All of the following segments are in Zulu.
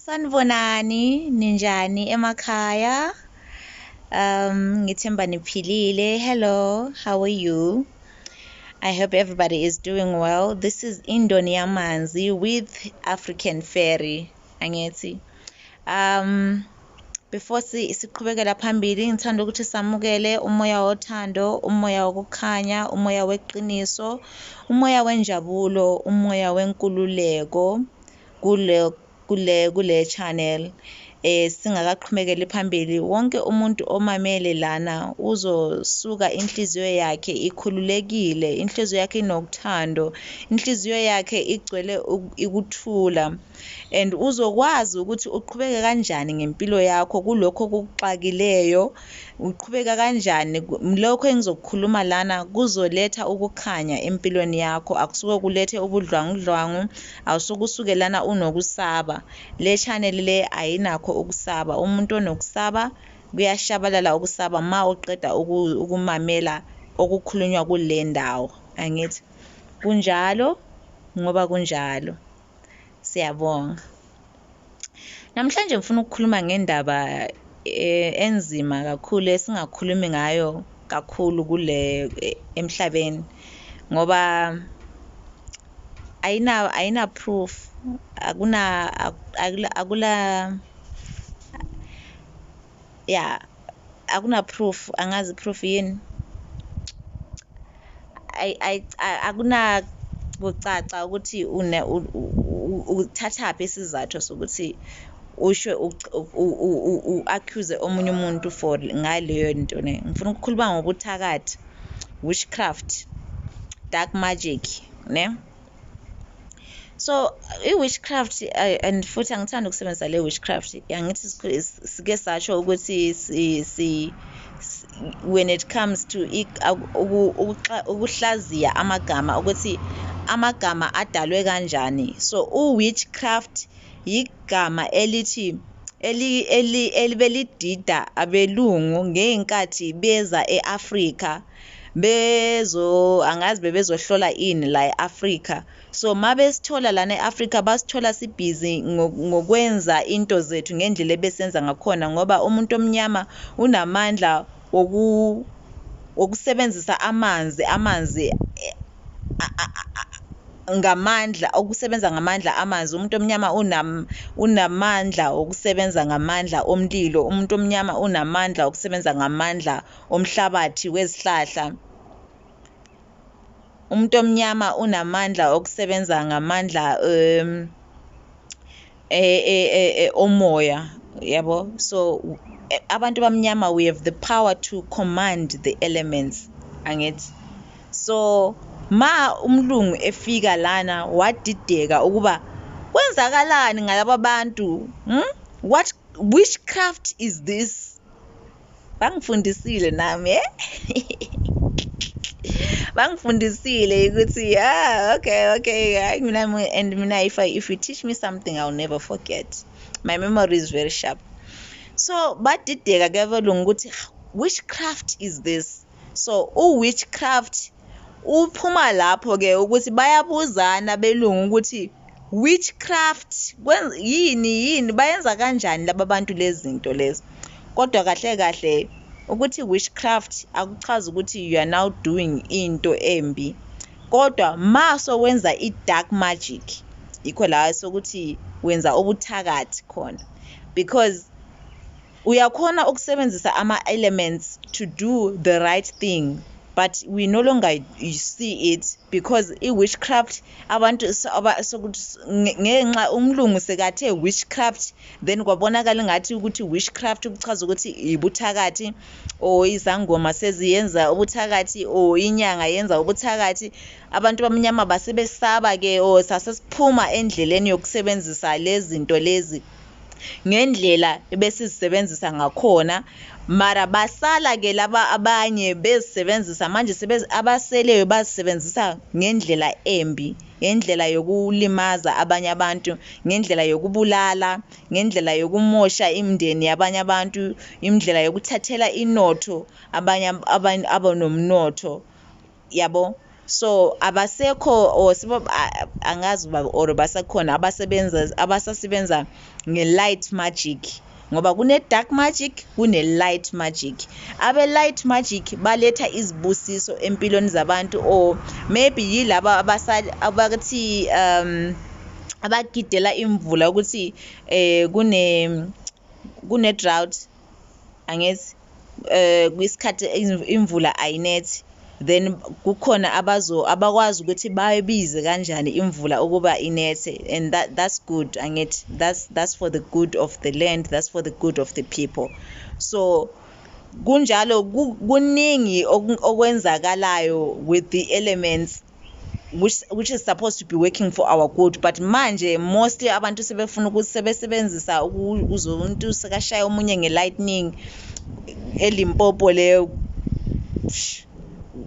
Sanibonani, ninjani emakhaya? Ngithemba niphilile. Hello, how are you? I hope everybody is doing well. This is Indoni Yamanzi with African Fairy. Angithi. Before siqhubekela phambili, ngithanda ukuthi samukele umoya wothando, umoya wokukhanya, umoya weqiniso, umoya wenjabulo, umoya wenkululeko kule channel. Singakaqhubekeli phambili, wonke umuntu omamele lana uzosuka inhliziyo yakhe ikhululekile, inhliziyo yakhe inokuthando, inhliziyo yakhe igcwele ukuthula, and uzokwazi ukuthi uqhubeke kanjani ngempilo yakho kulokho okuxakileyo, uqhubeka kanjani. Lokho engizokukhuluma lana kuzoletha ukukhanya empilweni yakho, akusuke kulethe ubudlwangudlwangu, awusuke usuke lana unokusaba. Le channel le ayinakho ukusaba. Umuntu onokusaba kuyashabalala ukusaba ma uqeda ukumamela okukhulunywa kule ndawo. Angithi kunjalo ngoba kunjalo. Siyabonga. Namhlanje ngifuna ukukhuluma ngendaba enzima kakhulu esingakhulumi ngayo kakhulu kule emhlabeni ngoba ayina proof, akuna proof, angazi proof yini, akuna kucaca ukuthi uthathaphi isizathu sokuthi usho accuse omunye umuntu for ngaleyo nto ne. Ngifuna ukukhuluma ngobuthakathi, witchcraft, dark magic ne. So i-witchcraft and futhi angithanda ukusebenzisa le witchcraft, angithi sike satsho ukuthi when it comes to ukuhlaziya amagama ukuthi amagama adalwe kanjani. So u-witchcraft igama elithi elibelidida abelungu ngeenkathi beza eAfrika angazi bebezohlola ini la eAfrika. So mabesithola lana eAfrika basithola sibhizi ngokwenza into zethu ngendlela ebesenza ngakhona ngoba umuntu omnyama unamandla wokusebenzisa amanzi ngamandla, okusebenza ngamandla amanzi. Umuntu omnyama unamandla okusebenza ngamandla omlilo. Umuntu omnyama unamandla okusebenza ngamandla omhlabathi wezihlahla. Umuntu omnyama unamandla okusebenza ngamandla omoya, yabo. So abantu bamnyama, we have the power to command the elements, angithi. So ma umlungu efika lana wadideka ukuba kwenzakalani ngalaba bantu, what witchcraft is this? Bangifundisile nami bangifundisile ukuthi okay, mina if you teach me something I'll never forget. My memory is very sharp. So badideka ke belungu ukuthi witchcraft is this. So witchcraft uphuma lapho ke ukuthi bayabuzana belungu ukuthi witchcraft yini bayenza kanjani laba bantu lezi zinto lezi. Kodwa kahle ukuthi witchcraft akuchaza ukuthi you are now doing into embi, kodwa maso wenza i-dark magic yikho la sokuthi wenza ubuthakathi khona, because uyakhona ukusebenzisa ama-elements to do the right thing, but we no longer see it because i-witchcraft abantu ngenxa umlungu sekathe witchcraft, then kwabonakala ngathi ukuthi witchcraft ukuchaza ukuthi ibuthakathi or izangoma seziyenza ubuthakathi or inyanga yenza ubuthakathi. Abantu bamnyama basebesaba ke or sasesiphuma endleleni yokusebenzisa lezi zinto lezi ngendlela ebesizisebenzisa ngakhona, mara basala ke laba abanye bezisebenzisa manje abaseleyo bazisebenzisa ngendlela embi, ngendlela yokulimaza abanye abantu, ngendlela yokubulala, ngendlela yokumosha imindeni yabanye abantu, indlela yokuthathela inotho abanye abanomnotho, yabo. So abasekho or angazi or basakhona abasasebenza nge-light magic, ngoba kune-dark magic, kune-light magic. Abe-light magic baletha izibusiso empilweni zabantu, or maybe yilaba abathi abagidela imvula ukuthi kune drought, angithi kwisikhathi imvula ayinethi, then kukhona abakwazi ukuthi bayibize kanjani imvula ukuba inethe, and that's good, angithi that's for the good of the land, that's for the good of the people. So kunjalo kuningi okwenzakalayo with the elements which is supposed to be working for our good, but manje mostly abantu sebefuna ukuthi sebesebenzisa uzontu sekashaya omunye nge-lightning eLimpopo leyo,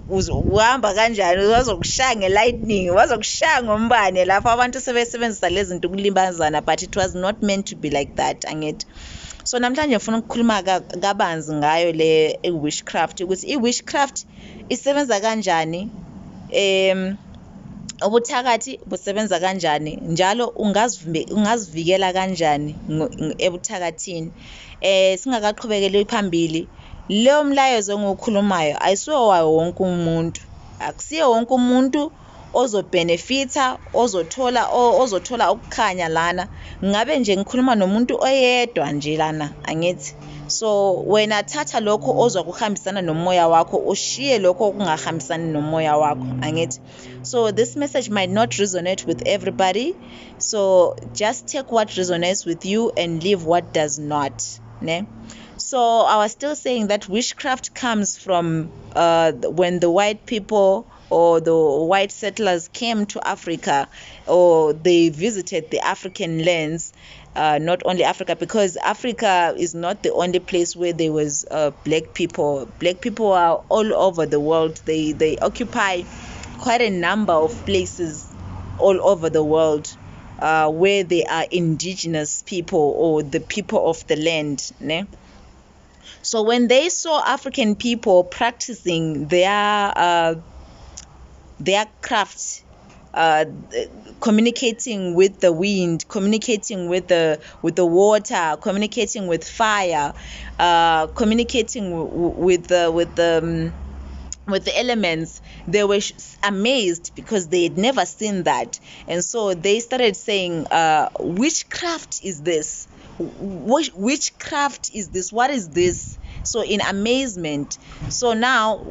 uhamba kanjani, wazokushaya nge-lightning, wazokushaya ngombane lapho abantu sebesebenzisa lezi zinto ukulimbazana, but it was not meant to be like that, angithi. So namhlanje ngifuna ukukhuluma kabanzi ngayo le witchcraft, ukuthi i-witchcraft isebenza kanjani, ubuthakathi busebenza kanjani, njalo ungazivikela kanjani ebuthakathini. Singakaqhubekeli phambili, leyo mlayezo engiwukhulumayo ayisiwo wayo wonke umuntu, akusiyo wonke umuntu ozobhenefitha, ozothola ukukhanya lana. Ngabe nje ngikhuluma nomuntu oyedwa nje lana, angithi. So wena thatha lokho ozwa kuhambisana nomoya wakho, ushiye lokho okungahambisani nomoya wakho, angithi. So this message might not resonate with everybody, so just take what resonates with you and leave what does not, ne? So I was still saying that witchcraft comes from when the white people or the white settlers came to Africa, or they visited the African lands, not only Africa, because Africa is not the only place where there was black people. Black people are all over the world. They occupy quite a number of places all over the world where they are indigenous people, or the people of the land, ne? So when they saw African people practicing their craft, communicating with the wind, communicating with the water, communicating with fire, communicating with the elements, they were amazed because they had never seen that. And so they started saying, witchcraft is this? Witchcraft is this? What is this? So in amazement. So now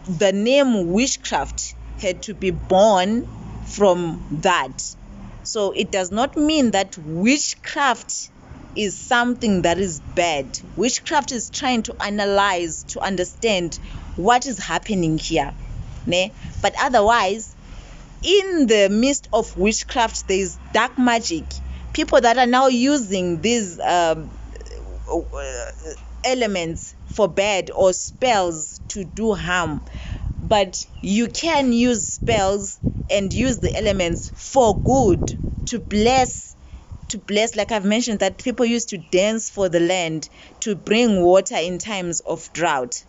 the name witchcraft had to be born from that. So it does not mean that witchcraft is something that is bad. Witchcraft is trying to analyze, to understand what is happening here, ne? But otherwise, in the midst of witchcraft, there is dark magic. People that are now using these elements for bad, or spells to do harm. But you can use spells and use the elements for good, to bless, like I've mentioned, that people used to dance for the land, to bring water in times of drought.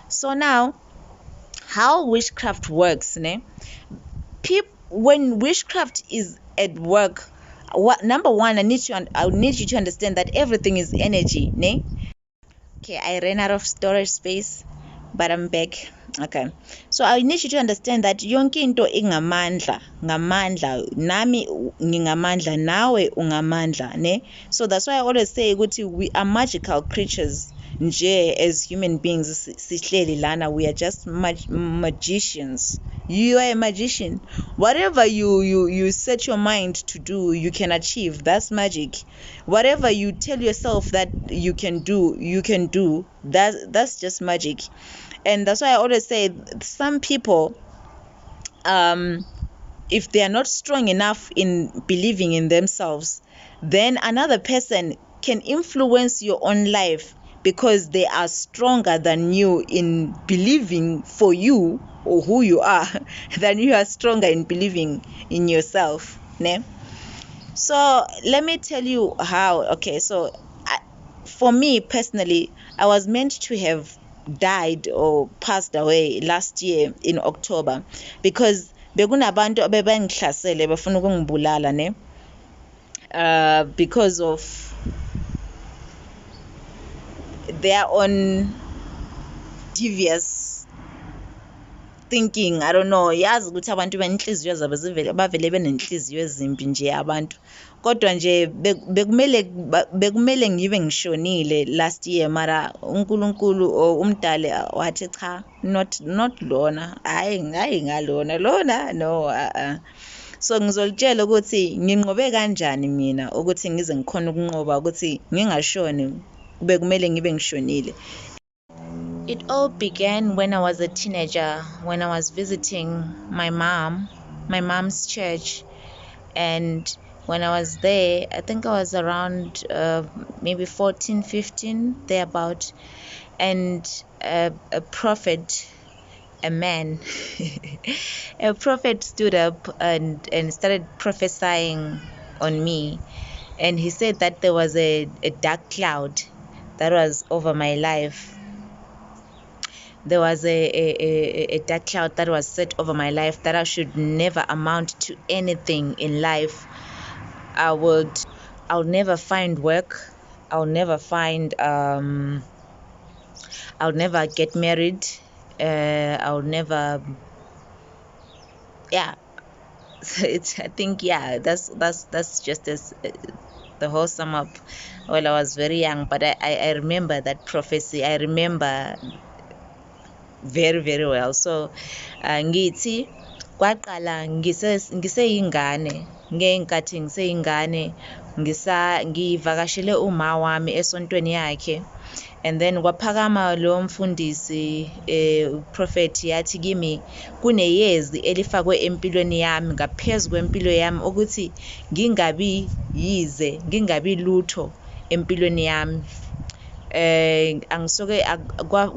So now, how witchcraft works, ne? When witchcraft is at work, number one, I need you to understand that everything is energy, ne? Okay, I ran out of storage space, but I'm back. Okay, so I need you to understand that yonke into ingamandla, ngamandla, nami ngingamandla, nawe ungamandla, ne? So that's why I always say ukuthi we are magical creatures. Nje, as human beings, sihleli lana, we are just magicians. You are a magician. Whatever you set your mind to do, you can achieve. That's magic. Whatever you tell yourself that you can do. That's just magic. And that's why I always say, some people, if they are not strong enough in believing in themselves, then another person can influence your own life, because they are stronger than you in believing for you, or who you are, than you are stronger in believing in yourself, ne? So let me tell you how. Okay, so for me personally, I was meant to have died or passed away last year in October, because bekunabantu abebengihlasele bafuna ukungibulala ne because of their own devious thinking. I don't know, yazi ukuthi abantu benhliziyo zabo bavele benenhliziyo ezimbi nje abantu, kodwa nje bekumele ngibe ngishonile last year, mara uNkulunkulu or umdali wathi cha, not lona, hayi ngalona lona, no. So ngizolitshela ukuthi nginqobe kanjani mina ukuthi ngize ngikhona ukunqoba ukuthi ngingashoni, bekumele ngibe ngishonile. It all began when I was a teenager, when I was visiting my mom's church. And when I was there, I think I was around maybe 14, 15, thereabout. And a prophet, a man, a prophet stood up and started prophesying on me. And he said that there was a dark cloud that was over my life. There was a dark cloud that was set over my life, that I should never amount to anything in life. I'll never find work. I'll never get married. I'll never, yeah. That's just as the whole sum up. Well, I was very young, but I remember that prophecy. I remember very, very well. So ngithi kwaqala ngiseyingane, ngenkathi ngiseyingane ngivakashele uma wami esontweni yakhe, and then kwaphakama lo mfundisi prophet yathi kimi kuneyezi elifakwe empilweni yami, ngaphezu kwempilo yami, ukuthi ngingabi lutho empilweni yami. Angisoke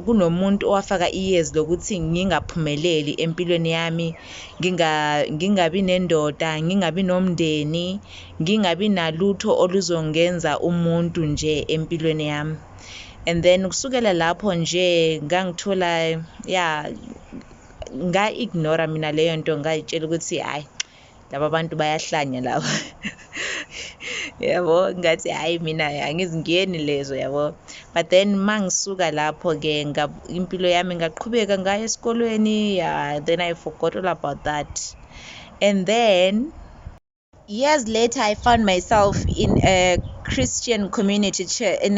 kunomuntu owafaka iyezi lokuthi ngingaphumeleli empilweni yami, ngingabi nendoda, ngingabi nomndeni, ngingabi nalutho oluzongenza umuntu nje empilweni yami. And then kusukela lapho nje ngangithola nga-ignora mina leyo nto, ngayitshela ukuthi hayi laba bantu bayahlanya laba. Yabo, ngathi hayi mina angizingeni lezo, yabo. But then mangisuka lapho ke impilo yami ngaqhubeka ngaya esikolweni, then I forgot all about that. And then years later I found myself in a Christian community church, in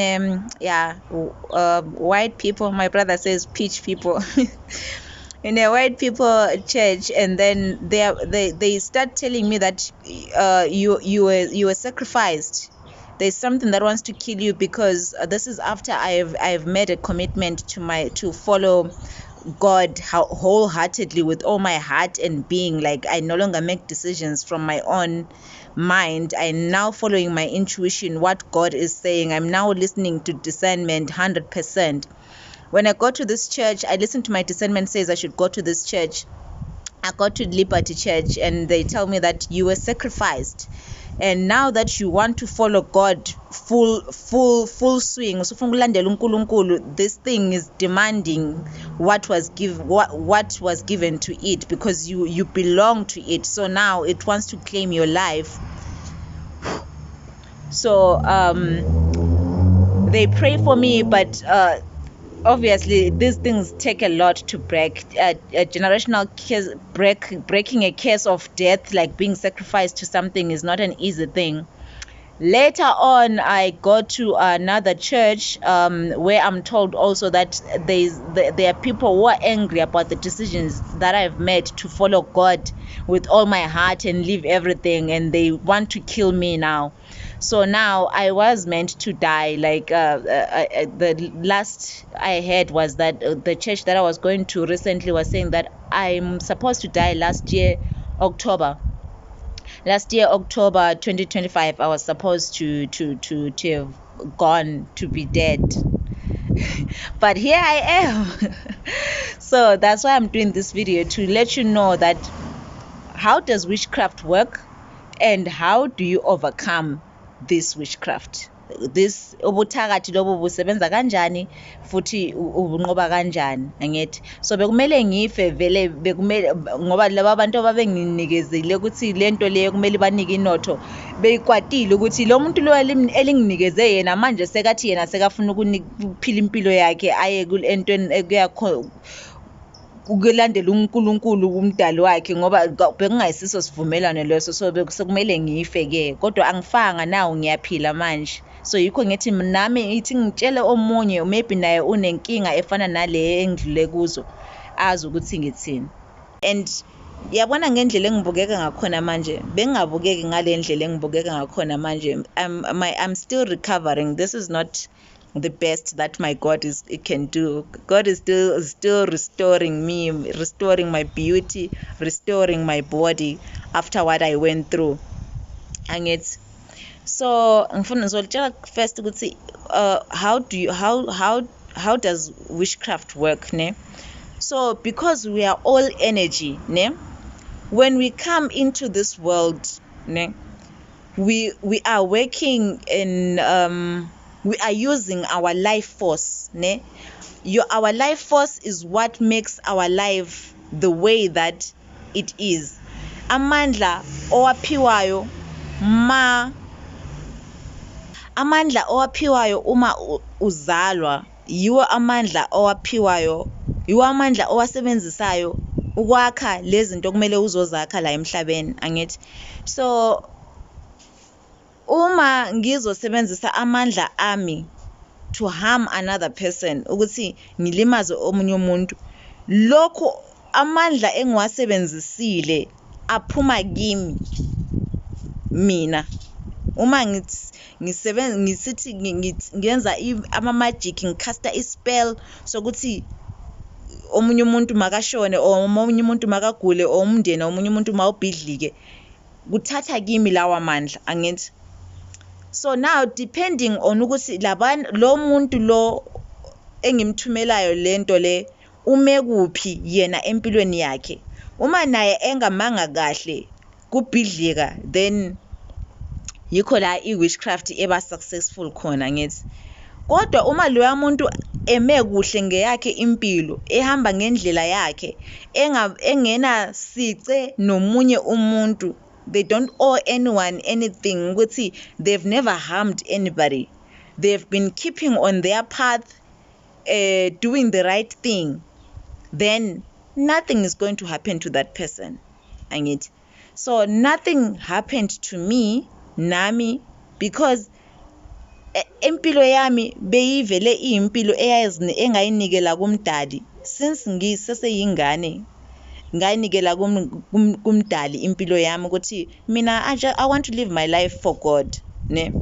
white people, my brother says peach people, in a white people church. And then they start telling me that you were sacrificed. There's something that wants to kill you, because this is after I've made a commitment to follow God wholeheartedly with all my heart and being. Like, I no longer make decisions from my own mind. I'm now following my intuition, what God is saying. I'm now listening to discernment 100%. When I go to this church, I listen to my discernment says I should go to this church. I go to Liberty Church, and they tell me that you were sacrificed, and now that you want to follow God full swing, this thing is demanding what was given to it, because you belong to it. So now it wants to claim your life. So they pray for me, but obviously these things take a lot to break. A generational curse, breaking a curse of death, like being sacrificed to something, is not an easy thing. Later on, I go to another church where I'm told also that there are people who are angry about the decisions that I've made to follow God with all my heart and leave everything, and they want to kill me now. So now I was meant to die. Like the last I heard was that the church that I was going to recently was saying that I'm supposed to die last year, October 2025. I was supposed to have gone, to be dead. But here I am. So that's why I'm doing this video, to let you know that how does witchcraft work and how do you overcome this witchcraft. this ubuthakathi lobo busebenza kanjani futhi ubunqoba kanjani, angithi. So bekumele ngife vele, bekumele ngoba laba abantu ababenginikezile ukuthi lento leyo kumele banike inotho beyikwatile ukuthi lo muntu lo elinginikeze yena manje sekathi yena sekafuna ukuphila impilo yakhe aye entweni ukulandela uNkulunkulu umdali wakhe, ngoba bekungayisiso sivumelwano leso. So bekumele ngife-ke, kodwa angifanga nawo, ngiyaphila manje. So yikho ngithi nami ithi ngitshele omunye maybe naye unenkinga efana nale engidlule kuzo, azi ukuthi ngithini. And yabona ngendlela engibukeka ngakhona manje, bengingabukeki ngale ndlela engibukeka ngakhona manje. I'm still recovering. This is not the best that my God can do. God is still restoring me, restoring my beauty, restoring my body after what I went through. And it's so ngifuna ngizolitshela first ukuthi how does witchcraft work, ne? So because we are all energy, ne? When we come into this world, ne, we are working in we are using our life force, ne? Our life force is what makes our life the way that it is. Amandla owaphiwayo uma uzalwa, yiwo amandla owaphiwayo, yiwo amandla owasebenzisayo ukwakha lezi zinto kumele uzozakha la emhlabeni, angithi. So uma ngizosebenzisa amandla ami to harm another person, ukuthi ngilimaze omunye umuntu, lokho amandla engiwasebenzisile aphuma kimi mina. Uma ngisithi ngenza ama-magic, ngicasta i-spell sokuthi omunye umuntu makashone, or omunye umuntu makagule, or umndeni omunye umuntu mawubhidlike, kuthatha kimi lawa mandla, angithi. So now depending on ukuthi lo muntu lo engimthumelayo lento le ume kuphi yena empilweni yakhe, uma naye engamanga kahle kubhidlika, then yikho la i-witchcraft eba successful khona, ngithi. Kodwa uma loya muntu eme kuhle ngeyakhe impilo, ehamba ngendlela yakhe, engena sice nomunye umuntu, they don't owe anyone anything, ukuthi they've never harmed anybody, they've been keeping on their path, doing the right thing, then nothing is going to happen to that person, angithi. So nothing happened to me nami, because impilo yami beyivele iyimpilo engayinikela kumdali since ngiseseyingane. Ngayinikela kumdali impilo yami ukuthi mina I want to live my life for God, ne?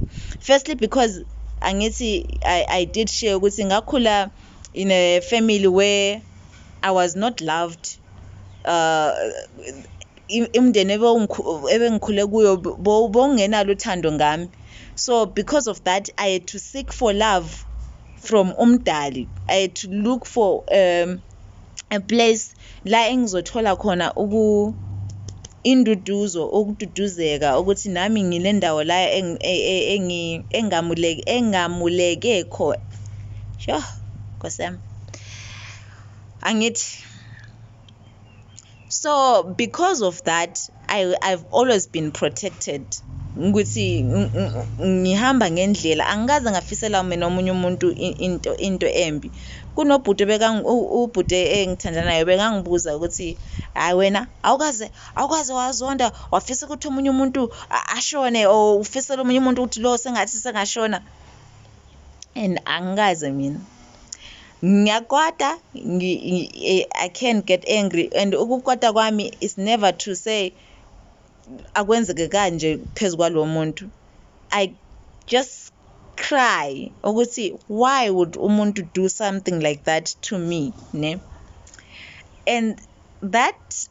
Firstly because angithi I did share ukuthi ngakhula in a family where I was not loved. Imndeni ebengikhule kuyo bongenalo uthando ngami. So because of that, I had to seek for love from umdali. I had to look for a place la engizothola khona induduzo, ukududuzeka, ukuthi nami nginendawo la engamuleke khona. Sho, Nkosami. Angithi. So because of that, I've always been protected. Ukuthi ngihamba ngendlela, angikaze ngafisela mina omunye umuntu into embi. Kunobhuti ubhuti engithandana naye bekangibuza ukuthi hayi wena awukaze wazonda wafisa ukuthi omunye umuntu ashone, or ufisela omunye umuntu ukuthi lo sengathi sengashona. And angikaze mina. Ngiyakwata, I can't get angry, and ukukwata kwami is never to say akwenzeke kanje phezu kwalo muntu. I just cry ukuthi why would umuntu do something like that to me, ne? And that's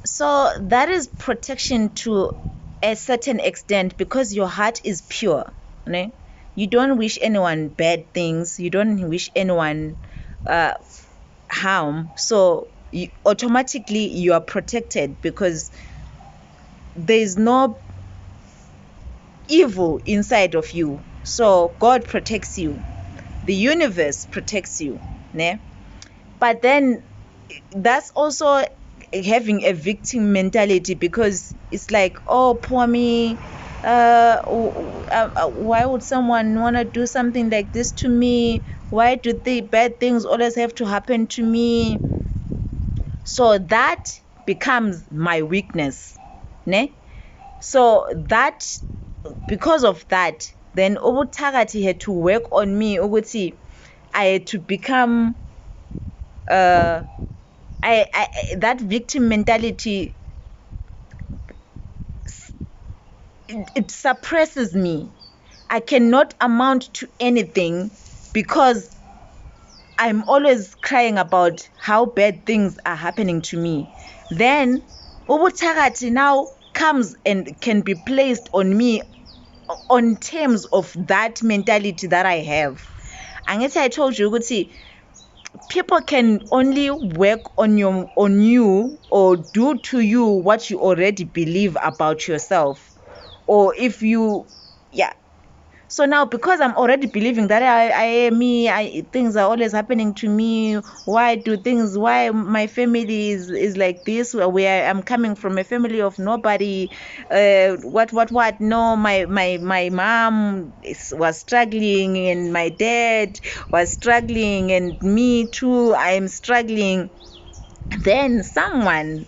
so that is protection to a certain extent, because your heart is pure, ne? You don't wish anyone bad things, you don't wish anyone harm, so automatically you are protected, because there is no evil inside of you. So God protects you, the universe protects you, ne? But then that's also having a victim mentality, because it's like, oh, poor me, why would someone want to do something like this to me? Why do the bad things always have to happen to me? So that becomes my weakness, ne? So that, because of that, then ubuthakathi had to work on me ukuthi I had to become that victim mentality, it suppresses me. I cannot amount to anything because I'm always crying about how bad things are happening to me. Then ubuthakathi now comes and can be placed on me on terms of that mentality that I have. Angithi I told you ukuthi people can only work on you or do to you what you already believe about yourself. Or if you, yeah. So now, because I'm already believing that things are always happening to me. Why my family is like this? Where I'm coming from a family of nobody. What? No, my mom was struggling, and my dad was struggling, and me too, I'm struggling. Then someone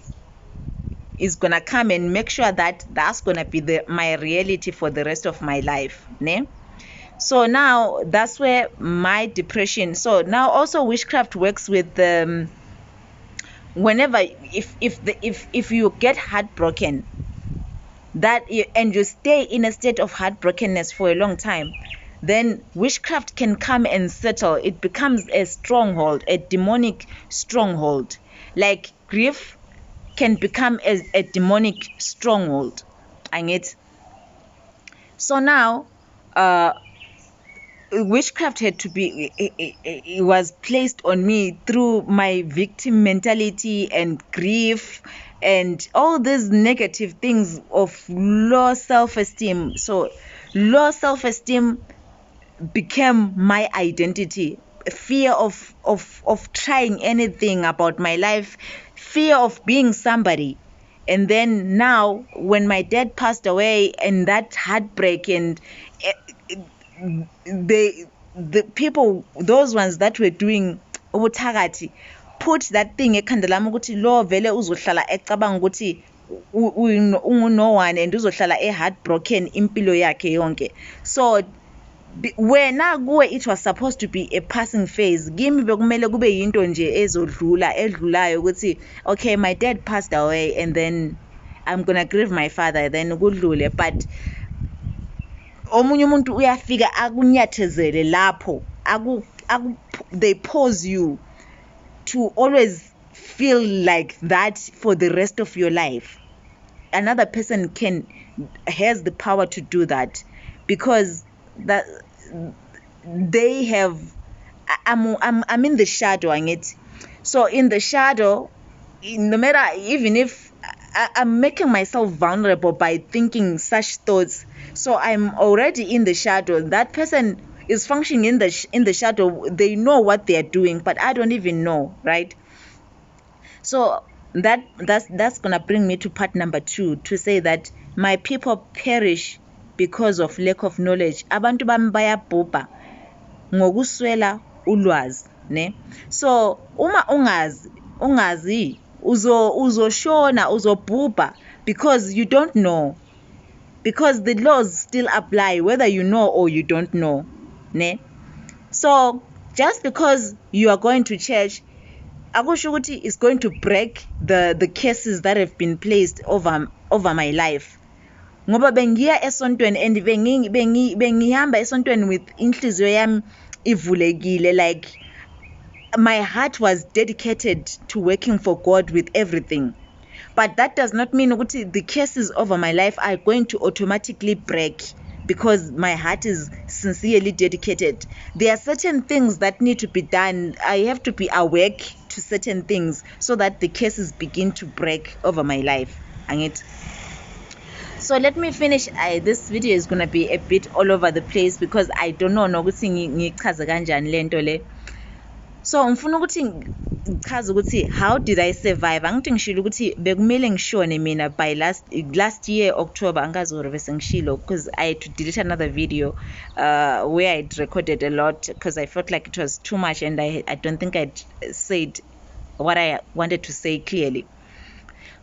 is gonna come and make sure that that's gonna be my reality for the rest of my life, ne? So now that's where my depression. So now also witchcraft works with whenever if you get heartbroken, and you stay in a state of heartbrokenness for a long time, then witchcraft can come and settle. It becomes a stronghold, a demonic stronghold. Like grief can become a demonic stronghold. And it. So now witchcraft had to be, it was placed on me through my victim mentality and grief and all these negative things of low self-esteem. So low self-esteem became my identity. Fear of trying anything about my life, fear of being somebody. And then now when my dad passed away, and that heartbreak, and the people, those ones that were doing ubuthakathi, put that thing ekhanda lami ukuthi lo vele uzohlala ecabanga ukuthi unguno one and uzohlala heartbroken impilo yakhe yonke. So wena kuwe it was supposed to be a passing phase. Kimi bekumele kube yinto nje edlulayo ukuthi okay, my dad passed away and then I'm gonna grieve my father, then kudlule. But omunye umuntu uyafika akunyathezele lapho, they pause you to always feel like that for the rest of your life. Another person has the power to do that, because that they have, I'm in the shadow, and it. So in the shadow, no matter, even if I'm making myself vulnerable by thinking such thoughts, so I'm already in the shadow. That person is functioning in the shadow. They know what they are doing, but I don't even know, right? So that's gonna bring me to part number 2, to say that my people perish because of lack of knowledge. Abantu bami bayabhubha ngokuswela ulwazi, ne? So uma ungazi uzoshona, uzobhubha, because you don't know, because the laws still apply whether you know or you don't know, ne? So just because you are going to church, akusho ukuthi is going to break the curses that have been placed over my life. Ngoba bengiya esontweni and bengihamba esontweni with inhliziyo yami ivulekile, like my heart was dedicated to working for God with everything. But that does not mean ukuthi the curses over my life are going to automatically break because my heart is sincerely dedicated. There are certain things that need to be done. I have to be awake to certain things so that the curses begin to break over my life. And it. So let me finish. This video is gonna be a bit all over the place because I don't know nokuthi ngichaze kanjani lento le. So ngifuna ukuthi ngichaze ukuthi how did I survive. Angithi ngishilo ukuthi bekumele ngishone mina by last year October, angazi gore bese ngishilo because I had to delete another video where I'd recorded a lot because I felt like it was too much and I don't think I'd said what I wanted to say clearly.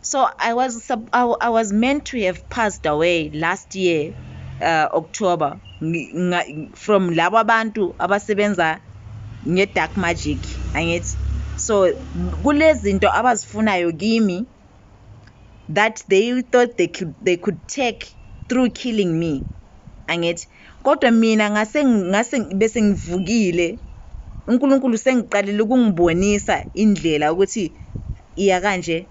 So I was meant to have passed away last year October from labo abantu abasebenza nge-dark magic, angithi. So kulezinto abazifunayo kimi that they thought they could take through killing me, angithi. Kodwa mina ngase bese ngivukile, uNkulunkulu sengiqalile ukungibonisa indlela ukuthi iya kanje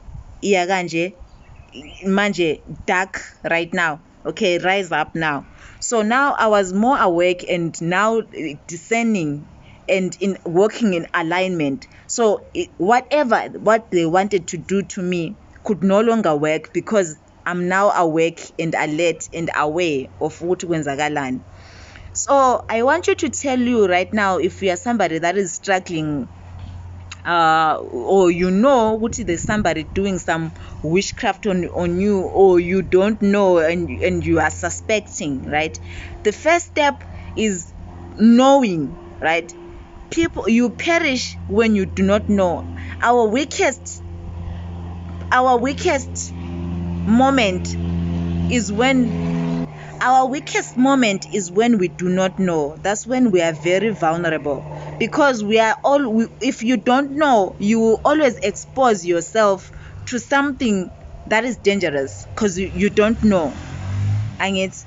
manje dark right now, okay, rise up now. So now I was more awake and now discerning and in working in alignment. So what they wanted to do to me could no longer work because I'm now awake and alert and aware of ukuthi kwenzakalani. So I want you to tell you right now, if you are somebody that is struggling or you know ukuthi there's somebody doing some witchcraft on you, or you don't know and you are suspecting, right? The first step is knowing, right? People, you perish when you do not know. Our weakest moment is when we do not know. That's when we are very vulnerable, because if you don't know, you will always expose yourself to something that is dangerous because you don't know. And it's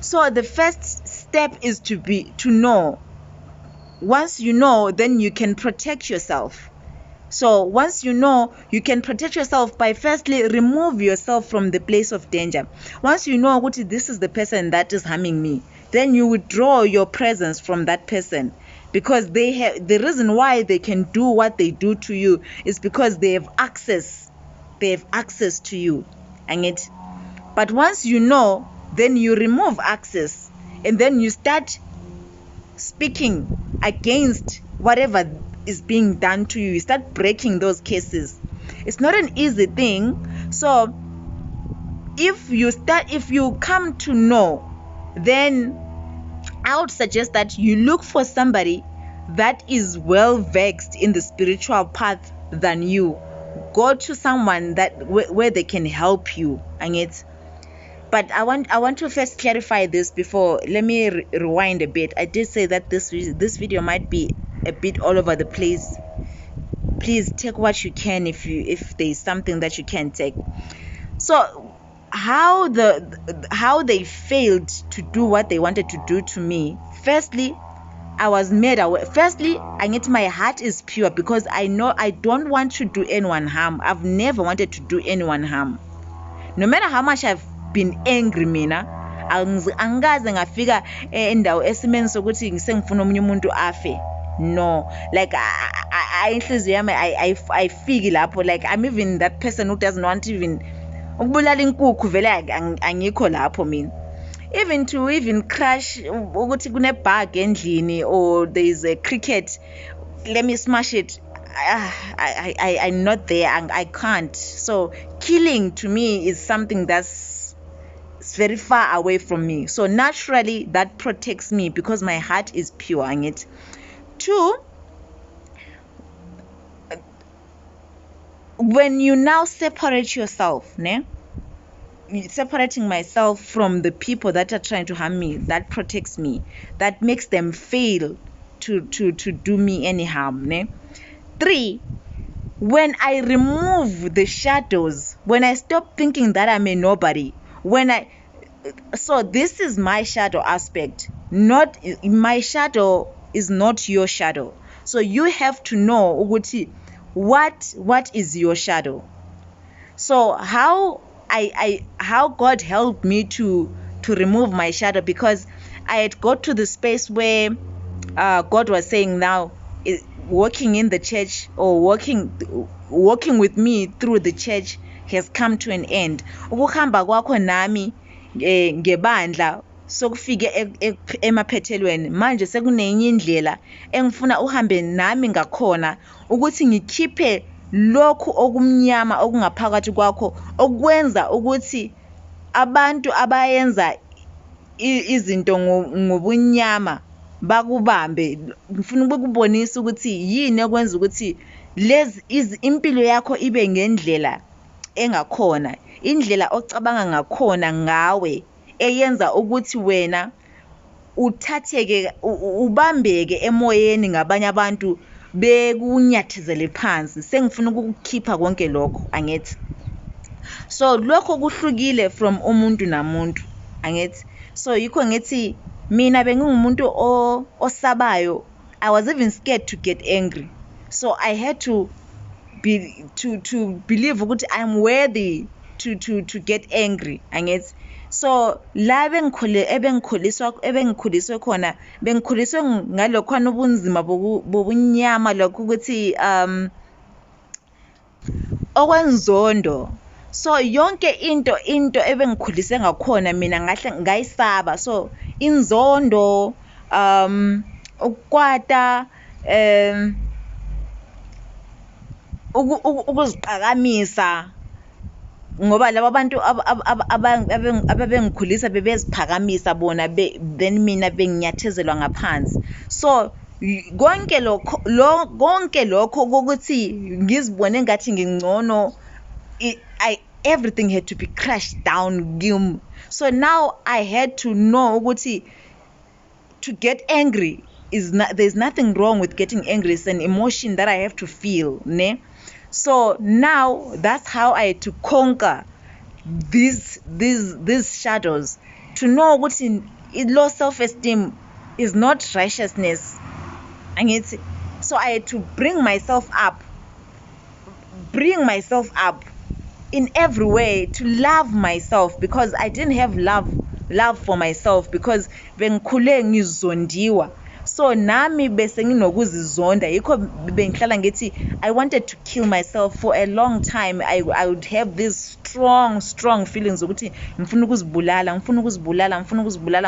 so the first step is to know. Once you know, then you can protect yourself. So once you know, you can protect yourself by firstly remove yourself from the place of danger. Once you know what this is the person that is harming me, then you withdraw your presence from that person, because the reason why they can do what they do to you is because they have access to you. But once you know, then you remove access and then you start speaking against whatever is being done to you. You start breaking those cases. It's not an easy thing. So if you come to know, then I would suggest that you look for somebody that is well vexed in the spiritual path than you. Go to someone that where they can help you. But I want to first clarify this before. Let me rewind a bit. I did say that this video might be a bit all over the place. Please take what you can if there is something that you can take. So how they failed to do what they wanted to do to me. Firstly, I was made aware. Firstly, my heart is pure because I know I don't want to do anyone harm. I've never wanted to do anyone harm. No matter how much I've been angry, mina angaze ngafika endawo esimeni sokuthi ngisengifuna omunye umuntu afe. No, like I feel lapho, like I'm even that person who doesn't want even ukubulala inkukhu vele angikho lapho mina. Even crash ukuthi kune bug endlini or there is a cricket, let me smash it. I'm not there and I can't. So killing to me is something that's very far away from me. So naturally that protects me because my heart is pure. Two, when you now separate yourself, separating myself from the people that are trying to harm me, that protects me, that makes them fail to do me any harm. Three, when I remove the shadows, when I stop thinking that I'm a nobody, so this is my shadow aspect. Not my shadow is not your shadow. So you have to know what is your shadow. So how God helped me to remove my shadow, because I had got to the space where God was saying now, working in the church or working with me through the church has come to an end. Ukuhamba kwakho nami ngebandla sokufike emaphethelweni. Manje sekunenye indlela engifuna uhambe nami ngakhona ukuthi ngikhiphe lokhu okumnyama okungaphakathi kwakho, okwenza ukuthi abantu abayenza izinto ngobunyama bakubambe. Ngifuna ukubonisa ukuthi yini ekwenza ukuthi impilo yakho ibe ngendlela engakhona, indlela ocabanga ngakhona ngawe, eyenza ukuthi wena uthatheke, ubambeke emoyeni ngabanye abantu bekunyathezele phansi. Sengifuna ukukukhipha konke lokho, angithi? So lokho kuhlukile from umuntu namuntu, angithi? So yikho ngithi mina bengingumuntu osabayo. I was even scared to get angry, so I had to believe ukuthi I'm worthy to get angry, angithi? So la ebengikhuliswe khona, bengikhuliswe ngalokhwana ubunzima bobunyama lokho ukuthi okwenzondo. So yonke into ebengikhulise ngakhona mina ngayisaba. So inzondo, ukukwata, ukuziphakamisa, ngoba laba bantu ababengikhulisa bebeziphakamisa bona, then mina benginyathezelwa ngaphansi. So konke lokho kokuthi ngizibone ngathi ngingcono, everything had to be crushed down kimi. So now I had to know ukuthi to get angry there's nothing wrong with getting angry. It's an emotion that I have to feel, ne? So now that's how I had to conquer these shadows, to know ukuthi low self-esteem is not righteousness. So I had to bring myself up in every way, to love myself, because I didn't have love for myself, because bengikhule ngizondiwa. So nami bese nginokuzizonda, yikho bengihlala ngithi I wanted to kill myself for a long time. I would have these strong feelings ukuthi ngifuna ukuzibulala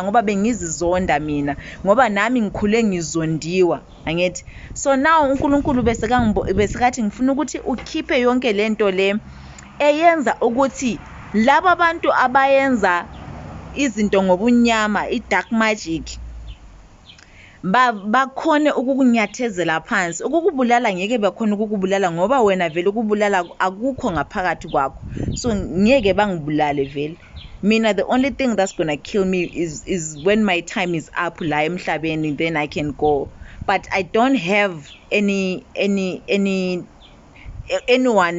ngoba bengizizonda mina, ngoba nami ngikhule ngizondiwa, angithi? So now uNkulunkulu besekathi ngifuna ukuthi ukhiphe yonke lento le eyenza ukuthi laba bantu abayenza izinto ngobunyama, i-dark magic, bakhone ukukunyathezela phansi. Ukukubulala ngeke bakhona ukukubulala ngoba wena vele ukubulala akukho ngaphakathi kwakho. So ngeke bangibulale vele. Mina the only thing that's gonna kill me is when my time is up la emhlabeni, then I can go. But I don't have anyone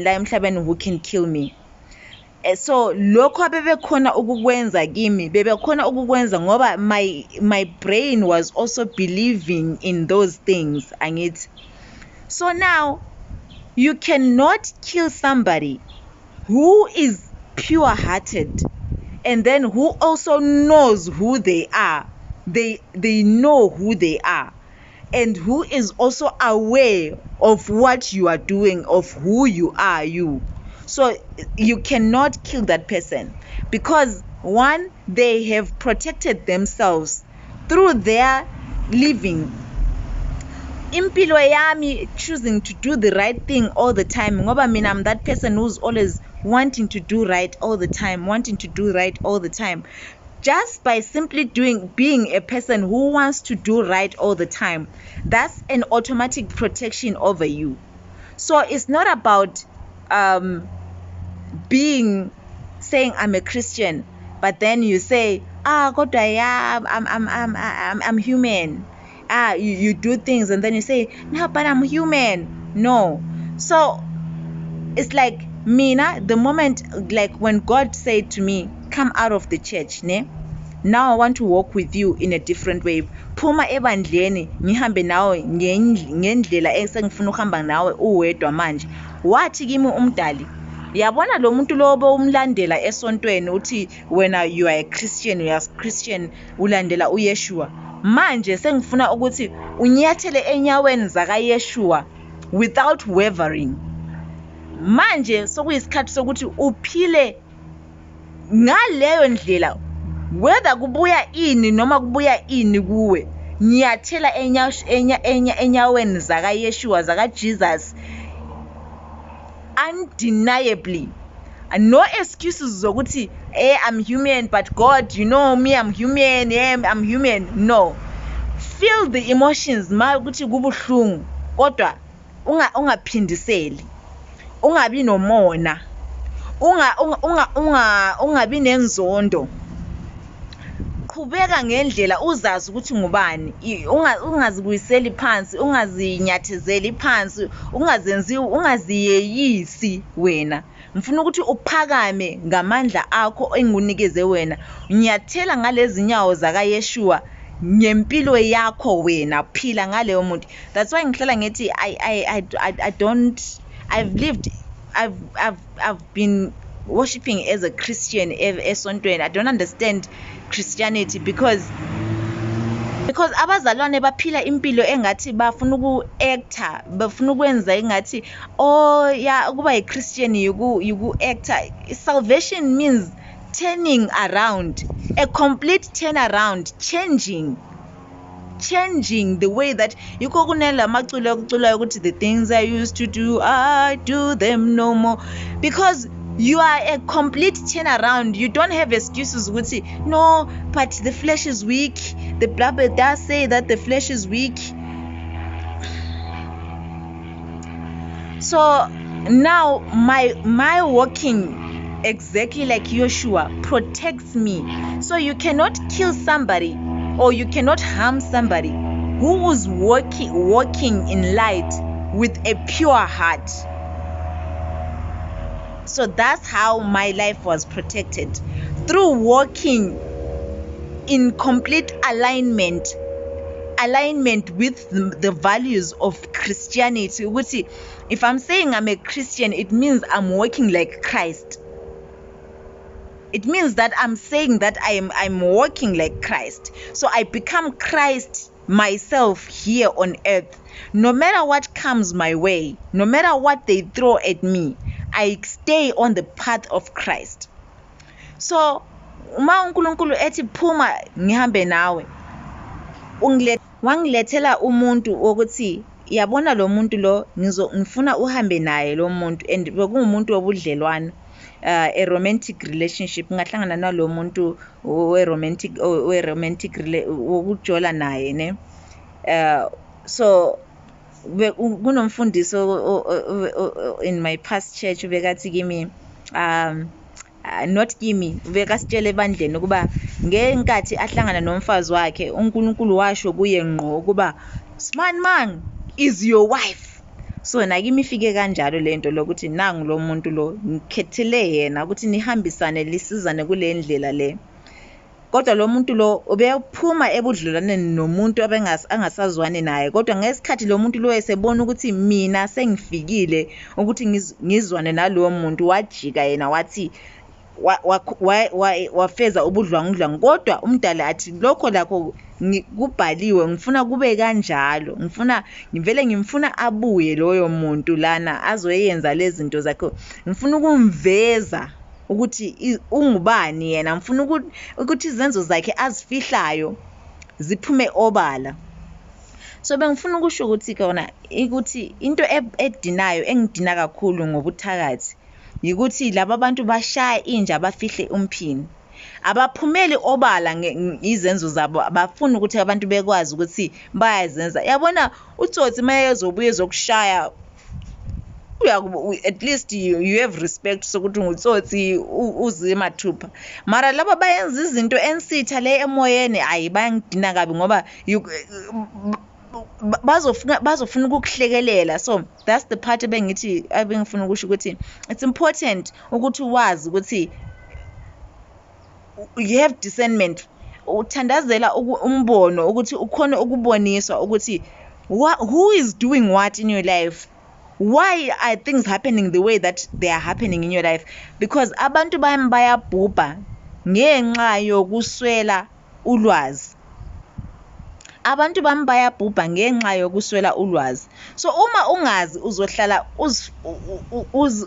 la emhlabeni who can kill me. So lokho abebekhona ukukwenza kimi, bebekhona ukukwenza ngoba my brain was also believing in those things, angithi? So now you cannot kill somebody who is pure-hearted and then who also knows who they are. They know who they are, and who is also aware of what you are doing, of who you are, you. So you cannot kill that person, because one, they have protected themselves through their living. Impilo yami, choosing to do the right thing all the time. Ngoba mina I'm that person who's always wanting to do right all the time. Just by simply being a person who wants to do right all the time, that's an automatic protection over you. So it's not about saying I'm a Christian, but then you say, God, I'm human. You do things and then you say, no, but I'm human. No. So it's like mina, the moment, like when God said to me, come out of the church, ne? Now I want to walk with you in a different way. Phuma ebandleni ngihambe nawe ngendlela esengifuna ukuhamba nawe uwedwa manje. Wathi kimi umdali, yabona lo muntu lo umlandela esontweni uthi wena you are a Christian, ulandela uYeshua. Manje sengifuna ukuthi unyathele enyaweni zakaYeshua without wavering. Manje sokuyisikhathi sokuthi uphile ngaleyo ndlela whether kubuya ini noma kubuya ini kuwe, ngiyathela enyaweni zaka Yeshua, zaka Jesus, undeniably. No excuses zokuthi I'm human, but God, you know me, I'm human, I'm human. No, feel the emotions ma ukuthi kubuhlungu, kodwa ungaphindiseli, ungabi nomona, ungabi nenzondo. Qhubeka ngendlela uzazi ukuthi ngubani, ungazibuyiseli phansi, ungazinyathezeli phansi, ungaziyeyisi wena. Ngifuna ukuthi uphakame ngamandla akho engunikeze wena. Ngiyathela ngalezi nyawo zaka Yeshua ngempilo yakho wena, phila ngaleyo muntu. That's why ngihlala ngithi I've been worshiping as a Christian esontweni. I don't understand Christianity because abazalwane baphila impilo engathi bafuna uku-actor, bafuna ukwenza engathi oh yeah, ukuba yi-Christian you-actor. Salvation means turning around, a complete turnaround, changing the way that yikho kunela maculo okuculayo ukuthi the things I used to do, I do them no more, because you are a complete turnaround. You don't have excuses ukuthi no, but the flesh is weak, the Bible does say that the flesh is weak. So now my walking exactly like Joshua protects me. So you cannot kill somebody or you cannot harm somebody who is walking in light with a pure heart. So that's how my life was protected, through walking in complete alignment with the values of Christianity. If I'm saying I'm a Christian, it means I'm walking like Christ. It means that I'm saying that I'm walking like Christ. So I become Christ myself here on earth. No matter what comes my way, no matter what they throw at me, I stay on the path of Christ. So uma uNkulunkulu ethi phuma ngihambe nawe, wangilethela umuntu ukuthi yabona lo muntu lo ngifuna uhambe naye lo muntu, and bekungumuntu wobudlelwano, a romantic relationship. Ngahlangana nalo muntu we-romantic wokujola naye ne. So kunomfundiso in my past church ubekathi kimi not kimi, ubekasitshela ebandleni ukuba ngenkathi ahlangana nomfazi wakhe uNkulunkulu washo kuye ngqo ukuba man is your wife. So nakimi ifike kanjalo lento lokuthi nangu lo muntu lo ngikhethele yena ukuthi nihambisane lisizane kule ndlela le. Kodwa lo muntu lo ubephuma ebudlelwaneni nomuntu angasazwani naye, kodwa ngesikhathi lo muntu lo esebona ukuthi mina sengifikile ukuthi ngizwane nalowo muntu, wajika yena wathi wafeza ubudlwangudlwangu. Kodwa umdala athi lokho lakho kubhaliwe, ngifuna kube kanjalo, ngimfuna abuye loyo muntu lana azoyenza lezi zinto zakhe. Ngifuna ukumveza ukuthi ungubani yena, ngifuna ukuthi izenzo zakhe azifihlayo ziphume obala. So bengifuna ukusho ukuthi kona ukuthi into edinayo, engidina kakhulu ngobuthakathi, yikuthi laba abantu bashaya inja bafihle umphini, abaphumeli obala izenzo zabo, abafuni ukuthi abantu bekwazi ukuthi bayazenza. Yabona utsotsi maye ezobuye ezokushaya, at least you have respect sokuthi ngutsotsi uze mathupha. Mara laba bayenza izinto ensitha le emoyeni, bayangidina kabi ngoba bazofuna ukukuhlekelela. So that's the part ebengifuna ukusho ukuthi it's important ukuthi wazi ukuthi you have discernment, uthandazela umbono ukuthi ukhona ukuboniswa ukuthi who is doing what in your life, why are things happening the way that they are happening in your life. Because abantu bayabhubha ngenxa yokuswela ulwazi. Abantu bayabhubha ngenxa yokuswela ulwazi. So uma ungazi uzohlala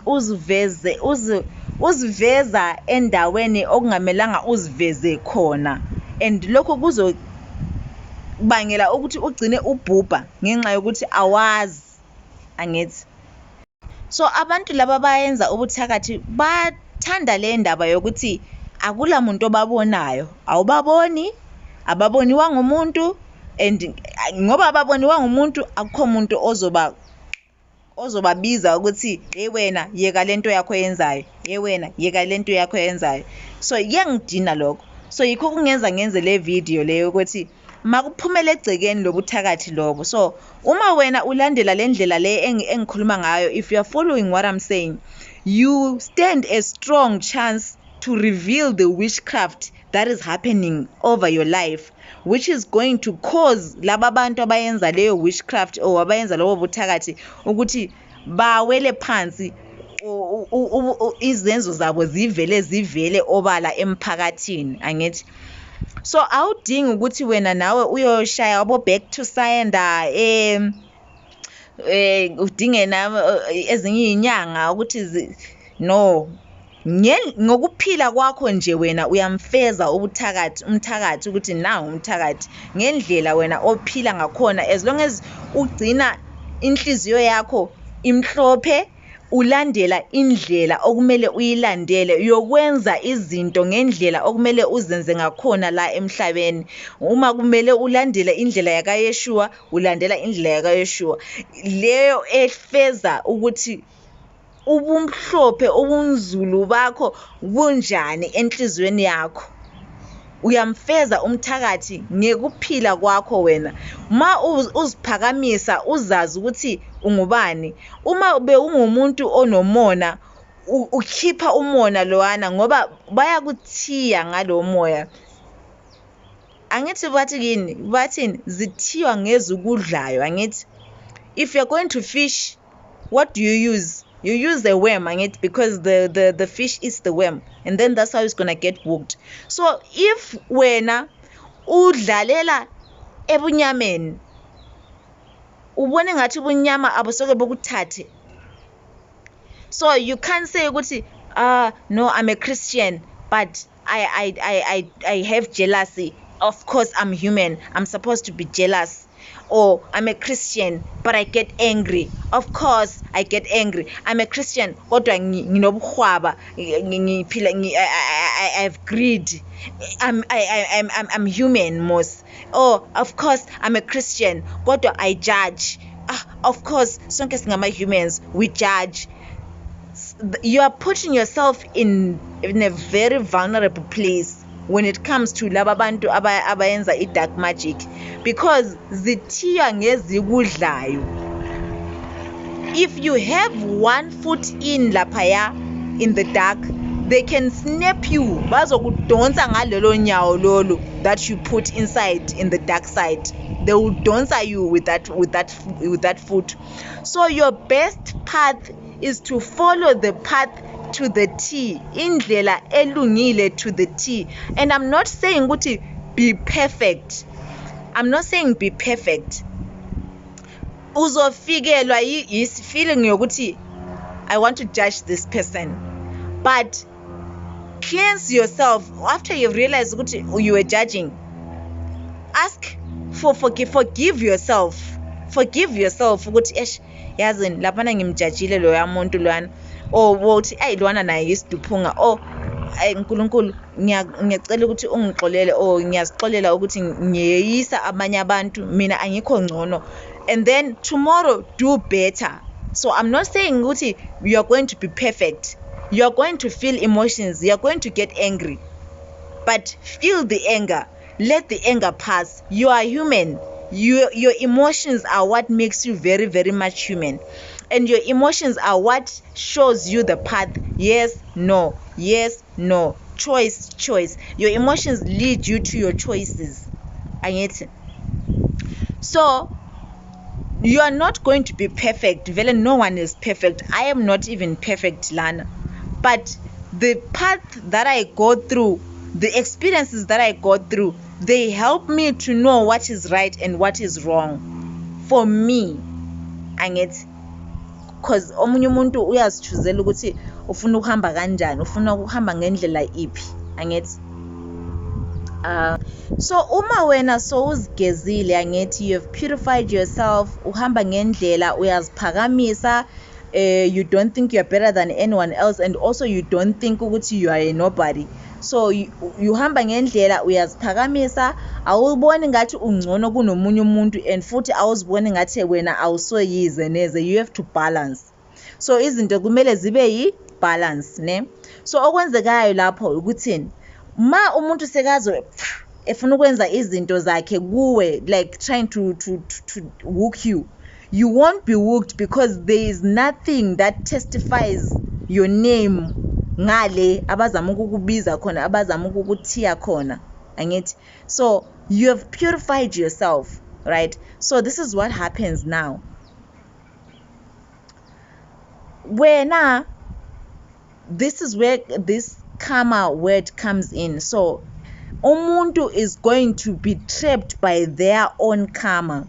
uziveze uziveza endaweni okungamelanga uziveze khona, and lokho kuzobangela ukuthi ugcine ubhubha ngenxa yokuthi awazi, angithi. So abantu laba bayenza ubuthakathi bathanda le ndaba yokuthi akula muntu obabonayo, awubaboni, ababoniwa ngumuntu, and ngoba ababoniwa ngumuntu akukho muntu ozobabiza ukuthi hey wena yeka lento yakho yenzayo, hey wena yeka lento yakho yenzayo. So iyangidina lokho. So yikho kungenza ngenze le video leyo ukuthi makuphumele egcekeni lobuthakathi lobo. So uma wena ulandela le ndlela le engikhuluma ngayo, if you are following what I'm saying, you stand a strong chance to reveal the witchcraft that is happening over your life, which is going to cause laba bantu abayenza leyo witchcraft or abayenza lobo buthakathi ukuthi bawele phansi, izenzo zabo zivele obala emphakathini, angithi. So awudingi ukuthi wena nawe uyoshaya wabo back to sender udinge nawe ezinye inyanga ukuthi no, ngokuphila kwakho nje wena uyamfeza umthakathi ukuthi nawo umthakathi ngendlela wena ophila ngakhona, as long as ugcina inhliziyo yakho imhlophe, ulandela indlela okumele uyilandele yokwenza izinto ngendlela okumele uzenze ngakhona la emhlabeni. Uma kumele ulandele indlela yakaYeshua, ulandela indlela yakaYeshua, leyo efeza ukuthi ubumhlophe ubunzulu bakho bunjani enhlizweni yakho. Uyamfeza umthakathi ngekuphila kwakho wena. Ma uziphakamisa uzazi ukuthi ungubani. Uma bewungumuntu onomona, ukhipha umona lowana ngoba bayakuthiya ngalo moya. Angithi bathi kini, bathini zithiwa ngezukudlayo, angithi. If you're going to fish, what do you use? You use the worm, angithi, because the fish is the worm, and then that's how it's gonna get hooked. So if wena udlalela ebunyameni, ubone ngathi ubunyama abusoke bokuthathe, so you can't say ukuthi no, I'm a Christian but I have jealousy. Of course I'm human, I'm supposed to be jealous. Or I'm a Christian but I get angry. Of course I get angry. I'm a Christian kodwa nginobuhwaba, I have greed. I'm human most. Oh, of course I'm a Christian kodwa I judge. Of course sonke singama humans, we judge. You are putting yourself in a very vulnerable place when it comes to laba bantu abayenza i-dark magic, because zithiya ngezikudlayo. If you have one foot in laphaya in the dark, they can snap you, bazokudonsa ngalelo nyawo lolo that you put inside in the dark side. They will donsa you with that foot. So your best path is to follow the path to the T, indlela elungile to the T. And I'm not saying ukuthi be perfect. I'm not saying be perfect. Uzofikelwa is feeling yokuthi I want to judge this person. But cleanse yourself after you've realized ukuthi you were judging. Ask for forgive yourself. Forgive yourself ukuthi yazini lapha ngimjudgile lo yamuntu lwana. Oh wothi ayilwana naye isiduphunga. Oh uNkulunkulu ngiyacela ukuthi ungixolele, ngiyazixolela ukuthi ngiyeyisa abanye abantu, mina angikho ngcono. And then tomorrow do better. So I'm not saying ukuthi you are going to be perfect. You are going to feel emotions, you are going to get angry. But feel the anger. Let the anger pass. You are human. Your emotions are what makes you very, very much human. And your emotions are what shows you the path. Yes, no. Yes, no. Choice. Your emotions lead you to your choices. So you are not going to be perfect. Vele no one is perfect. I am not even perfect, Lana. But the path that I go through, the experiences that I go through, they help me to know what is right and what is wrong for me. Because omunye umuntu uyazichuzela ukuthi ufuna ukuhamba kanjani, ufuna ukuhamba ngendlela iphi, angithi. So uma wena sowuzigezile, angithi, you have purified yourself, uhamba ngendlela, uyaziphakamisa, you don't think you're better than anyone else, and also you don't think ukuthi you are a nobody. So you hamba ngendlela, uyaziphakamisa, awuboni ngathi ungcono kunomunye umuntu, and futhi awuziboni ngathi wena awusoyize neze. You have to balance. So izinto kumele zibe yi-balance, ne? So okwenzekayo lapho ukuthini, ma umuntu sekazo efuna ukwenza izinto zakhe kuwe, like trying to hook you, you won't be hooked, because there is nothing that testifies your name ngale abazama ukukubiza khona, abazama ukukuthiya khona, angithi. So you have purified yourself, right? So this is what happens now. Wena, this is where this karma word comes in. So umuntu is going to be trapped by their own karma.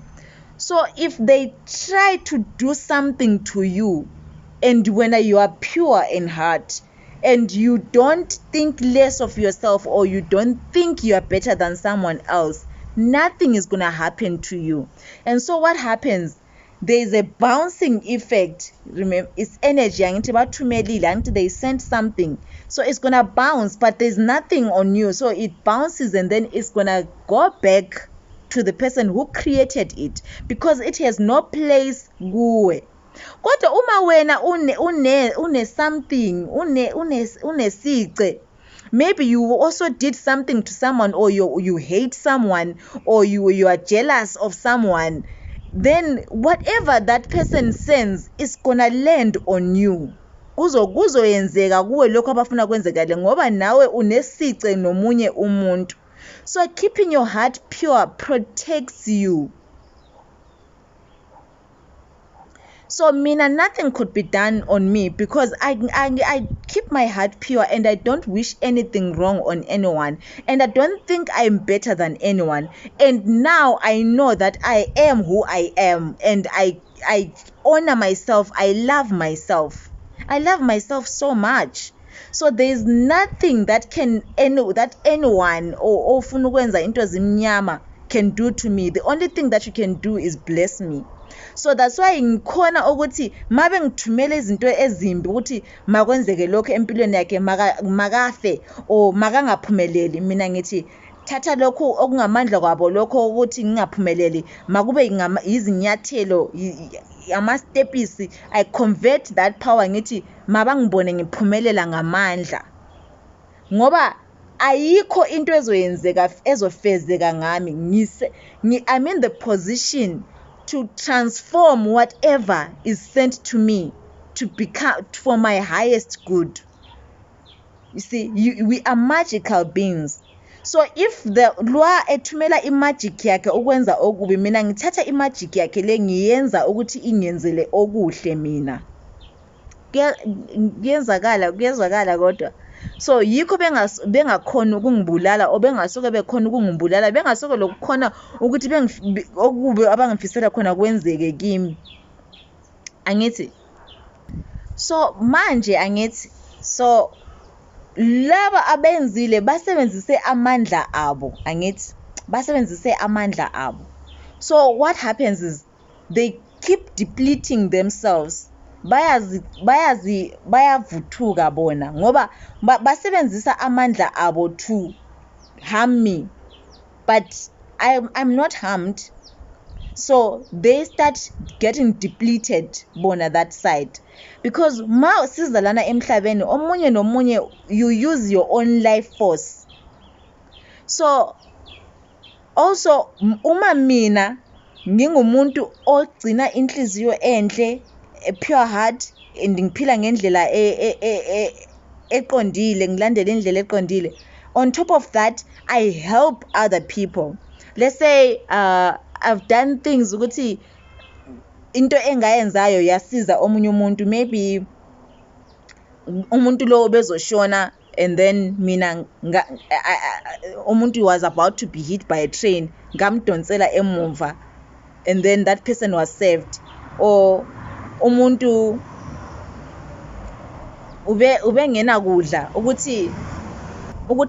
So if they try to do something to you, and when you are pure in heart, and you don't think less of yourself, or you don't think you are better than someone else, nothing is going to happen to you. And so what happens, there is a bouncing effect. Remember, it's energy. They sent something, so it's going to bounce, but there's nothing on you, so it bounces, and then it's going to go back to the person who created it, because it has no place kuwe. Kodwa uma wena une something, une sice, maybe you also did something to someone, or you hate someone, or you are jealous of someone, then whatever that person sends is gonna land on you. Kuzoyenzeka kuwe lokho abafuna kwenzekale, ngoba nawe unesice nomunye umuntu. So keeping your heart pure protects you. So mina, nothing could be done on me, because I keep my heart pure, and I don't wish anything wrong on anyone, and I don't think I'm better than anyone. And now I know that I am who I am, and I honor myself. I love myself. I love myself so much. So there is nothing that anyone or ufuna ukwenza into ezimnyama can do to me. The only thing that you can do is bless me. So that's why ngikhona ukuthi mabe ngithumela izinto ezimbi ukuthi makwenzeke lokho empilweni yakhe, makafe o makangaphumeleli, mina ngithi thatha lokho okungamandla kwabo lokho ukuthi ngingaphumeleli, makube izinyathelo, ama-stepisi, I convert that power, ngithi mabangibone ngiphumelela ngamandla, ngoba ayikho into ezofezeka ngami. I'm in the position to transform whatever is sent to me to become for my highest good. You see, we are magical beings. So if the lwa ethumela imagic yakhe ukwenza okubi, mina ngithatha imagic yakhe le ngiyenza ukuthi ingenzele okuhle mina. Kuyezwakala kodwa. So yikho bengakhona ukungibulala, o bengasoke bekhona ukungibulala, bengasoke lokukhona ukuthi okubi abangifisela khona kwenzeke kimi, angithi. So manje angithi, so laba abenzile basebenzise amandla abo, angithi, basebenzise amandla abo. So what happens is they keep depleting themselves. Bayavuthuka bona ngoba basebenzisa amandla abo to harm me, but I'm not harmed. So they start getting depleted bona that side, because ma sizalana emhlabeni omunye nomunye, you use your own life force. So also uma mina ngingumuntu ogcina inhliziyo enhle, a pure heart, and ngiphila ngendlela eqondile, ngilandela indlela eqondile, on top of that I help other people. Let's say I've done things ukuthi into engayenzayo yasiza omunye umuntu, maybe umuntu lo bezoshona, and then mina umuntu was about to be hit by a train, ngamdonsela emuva, and then that person was saved. Or umuntu ube ngena kudla ukuthi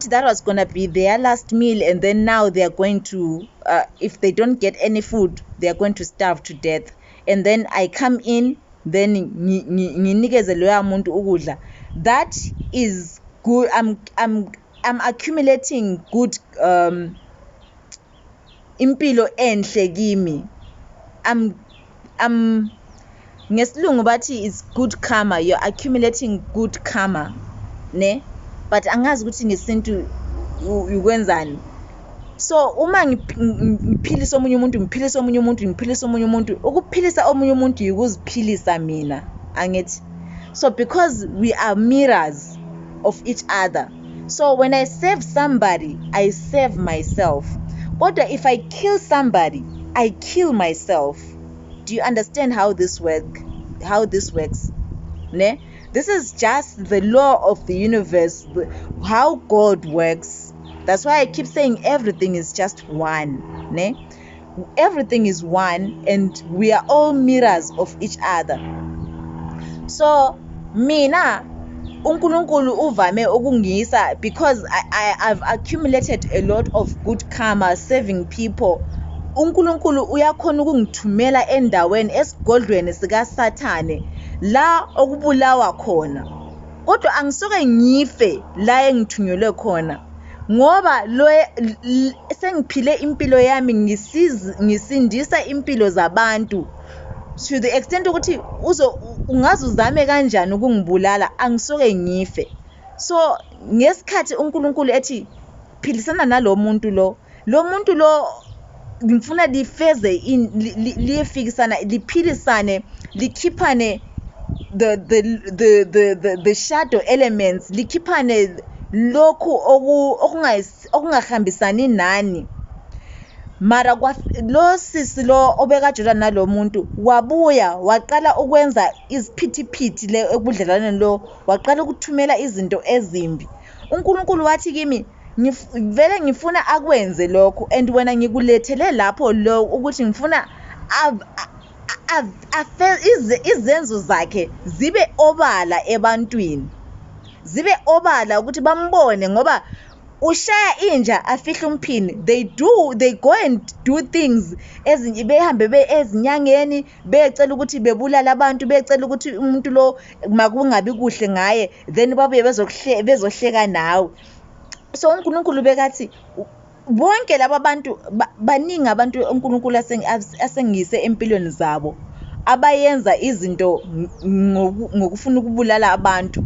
that was gonna be their last meal, and then now they are going to if they don't get any food they are going to starve to death, and then I come in then nginikeze loya muntu ukudla. That is good. I'm accumulating good impilo enhle kimi. I'm ngesilungu bathi is good karma. You're accumulating good karma, ne? But angazi ukuthi ngesintu ukwenzani. So uma ngiphilisa omunye umuntu ukuphilisa omunye umuntu ukuziphilisa mina, angithi. So because we are mirrors of each other, so when I save somebody I save myself. But if I kill somebody I kill myself. Do you understand how this works? Ne? This is just the law of the universe, how God works. That's why I keep saying everything is just one. Ne? Everything is one, and we are all mirrors of each other. So mina uNkulunkulu uvame ukungisa because I've accumulated a lot of good karma saving people. uNkulunkulu uyakhona ukungithumela endaweni esigodlweni sika Sathane la okubulawa khona, kodwa angisoke ngife la engithunyelwe khona, ngoba lo sengiphile impilo yami ngisindisa impilo zabantu to the extent ukuthi ungazuzame kanjani ukungibulala angisoke ngife. So ngesikhathi uNkulunkulu ethi philisana nalo muntu lo ngifuna lifeze liyefikisana liphilisane likhiphane the shadow elements, likhiphane lokhu okungahambisani nani. Mara lo sisi lo obekajula nalo muntu wabuya waqala ukwenza isiphithiphithi le ekudlelaneni lo, waqala ukuthumela izinto ezimbi. uNkulunkulu wathi kimi vele ngifuna akwenze lokho, and wena ngikulethele lapho lo ukuthi ngifuna izenzo zakhe zibe obala ebantwini, zibe obala ukuthi bambone, ngoba ushaya inja afihle umphini. They go and do things ezinye, behambe ezinyangeni becela ukuthi bebulala abantu, becela ukuthi umuntu lo makungabi kuhle ngaye, then babuye bezohleka nawe. So uNkulunkulu bekathi bonke laba bantu baningi abantu uNkulunkulu asengise empilweni zabo abayenza izinto ngokufuna ukubulala abantu.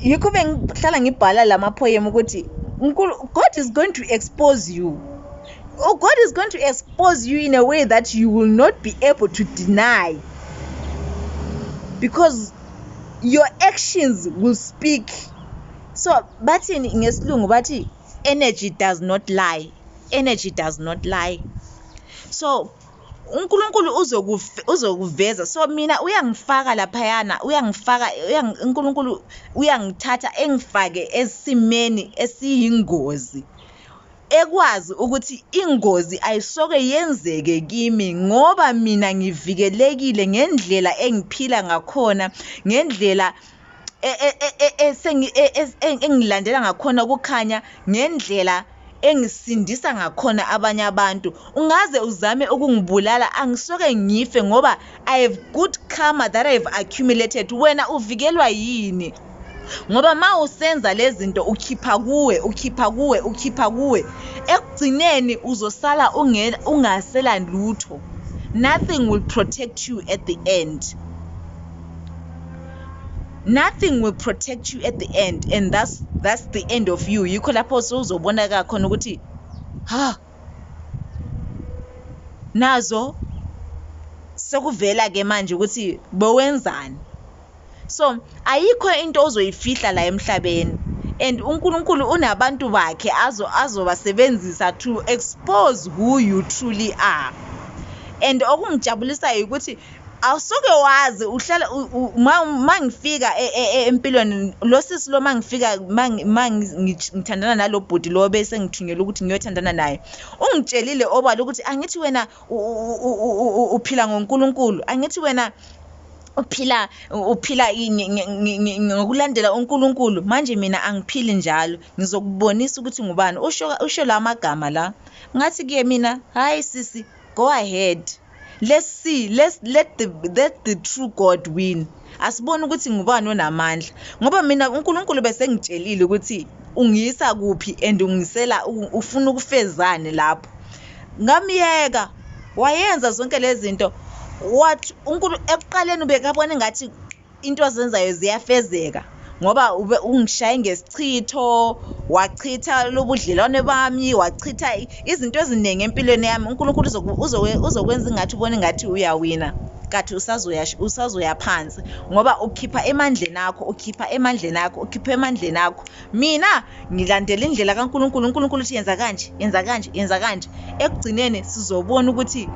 Yikho bengihlala ngibhala lama poem ukuthi God is going to expose you. God is going to expose you in a way that you will not be able to deny, because your actions will speak. So bathi ngesilungu bathi energy does not lie. Energy does not lie. So uNkulunkulu uzokuveza. So mina uyangifaka laphayana, uNkulunkulu uyangithatha engifake esimeni esiyingozi, ekwazi ukuthi ingozi ayisoke yenzeke kimi, ngoba mina ngivikelekile ngendlela engiphila ngakhona, ngendlela engilandela ngakhona ukukhanya, ngendlela engisindisa ngakhona abanye abantu. Ungaze uzame ukungibulala angisoke ngife, ngoba I have good karma that I have accumulated. Wena uvikelwa yini? Ngoba ma usenza lezi zinto ukhipha kuwe ekugcineni uzosala ungasela lutho. Nothing will protect you at the end. Nothing will protect you at the end, and that's the end of you. Yikho lapho uzobona kakhona ukuthi nazo sekuvela ke manje ukuthi bowenzani. So ayikho into ozoyifihla la emhlabeni, and uNkulunkulu unabantu bakhe azobasebenzisa to expose who you truly are. And okungijabulisa ukuthi awusoke wazi uhlala mangifika empilweni lo sisi lo mangifika ngithandana nalo bhuti lo bese ngithunyelwa ukuthi ngiyothandana naye, ungitshelile obala ukuthi angithi wena uphila ngoNkulunkulu, angithi wena uphila ngokulandela uNkulunkulu. Manje mina angiphili njalo, ngizokubonisa ukuthi ngubani. Usho la magama la, ngathi kuye mina, hayi sisi, go ahead, let's see, let the true God win. Asibone ukuthi ngubani onamandla, ngoba mina uNkulunkulu bese ngitshelile ukuthi ungiyisa kuphi and ungisela ufuna ukufezane lapho. Ngamiyeka wayenza zonke lezi zinto. What uNkulunkulu ekuqaleni ubekabona ngathi into azenzayo ziyafezeka, ngoba ungishaye ngesichitho, wachitha lobudlelwane bami, wachitha izinto eziningi empilweni yami. uNkulunkulu uzokwenza ngathi ubone ngathi uyawina, kathi usazoya phansi, ngoba ukhipha emandleni akho. Mina ngilandela indlela kaNkulunkulu. uNkulunkulu uthi yenza kanje. Ekugcineni sizobona ukuthi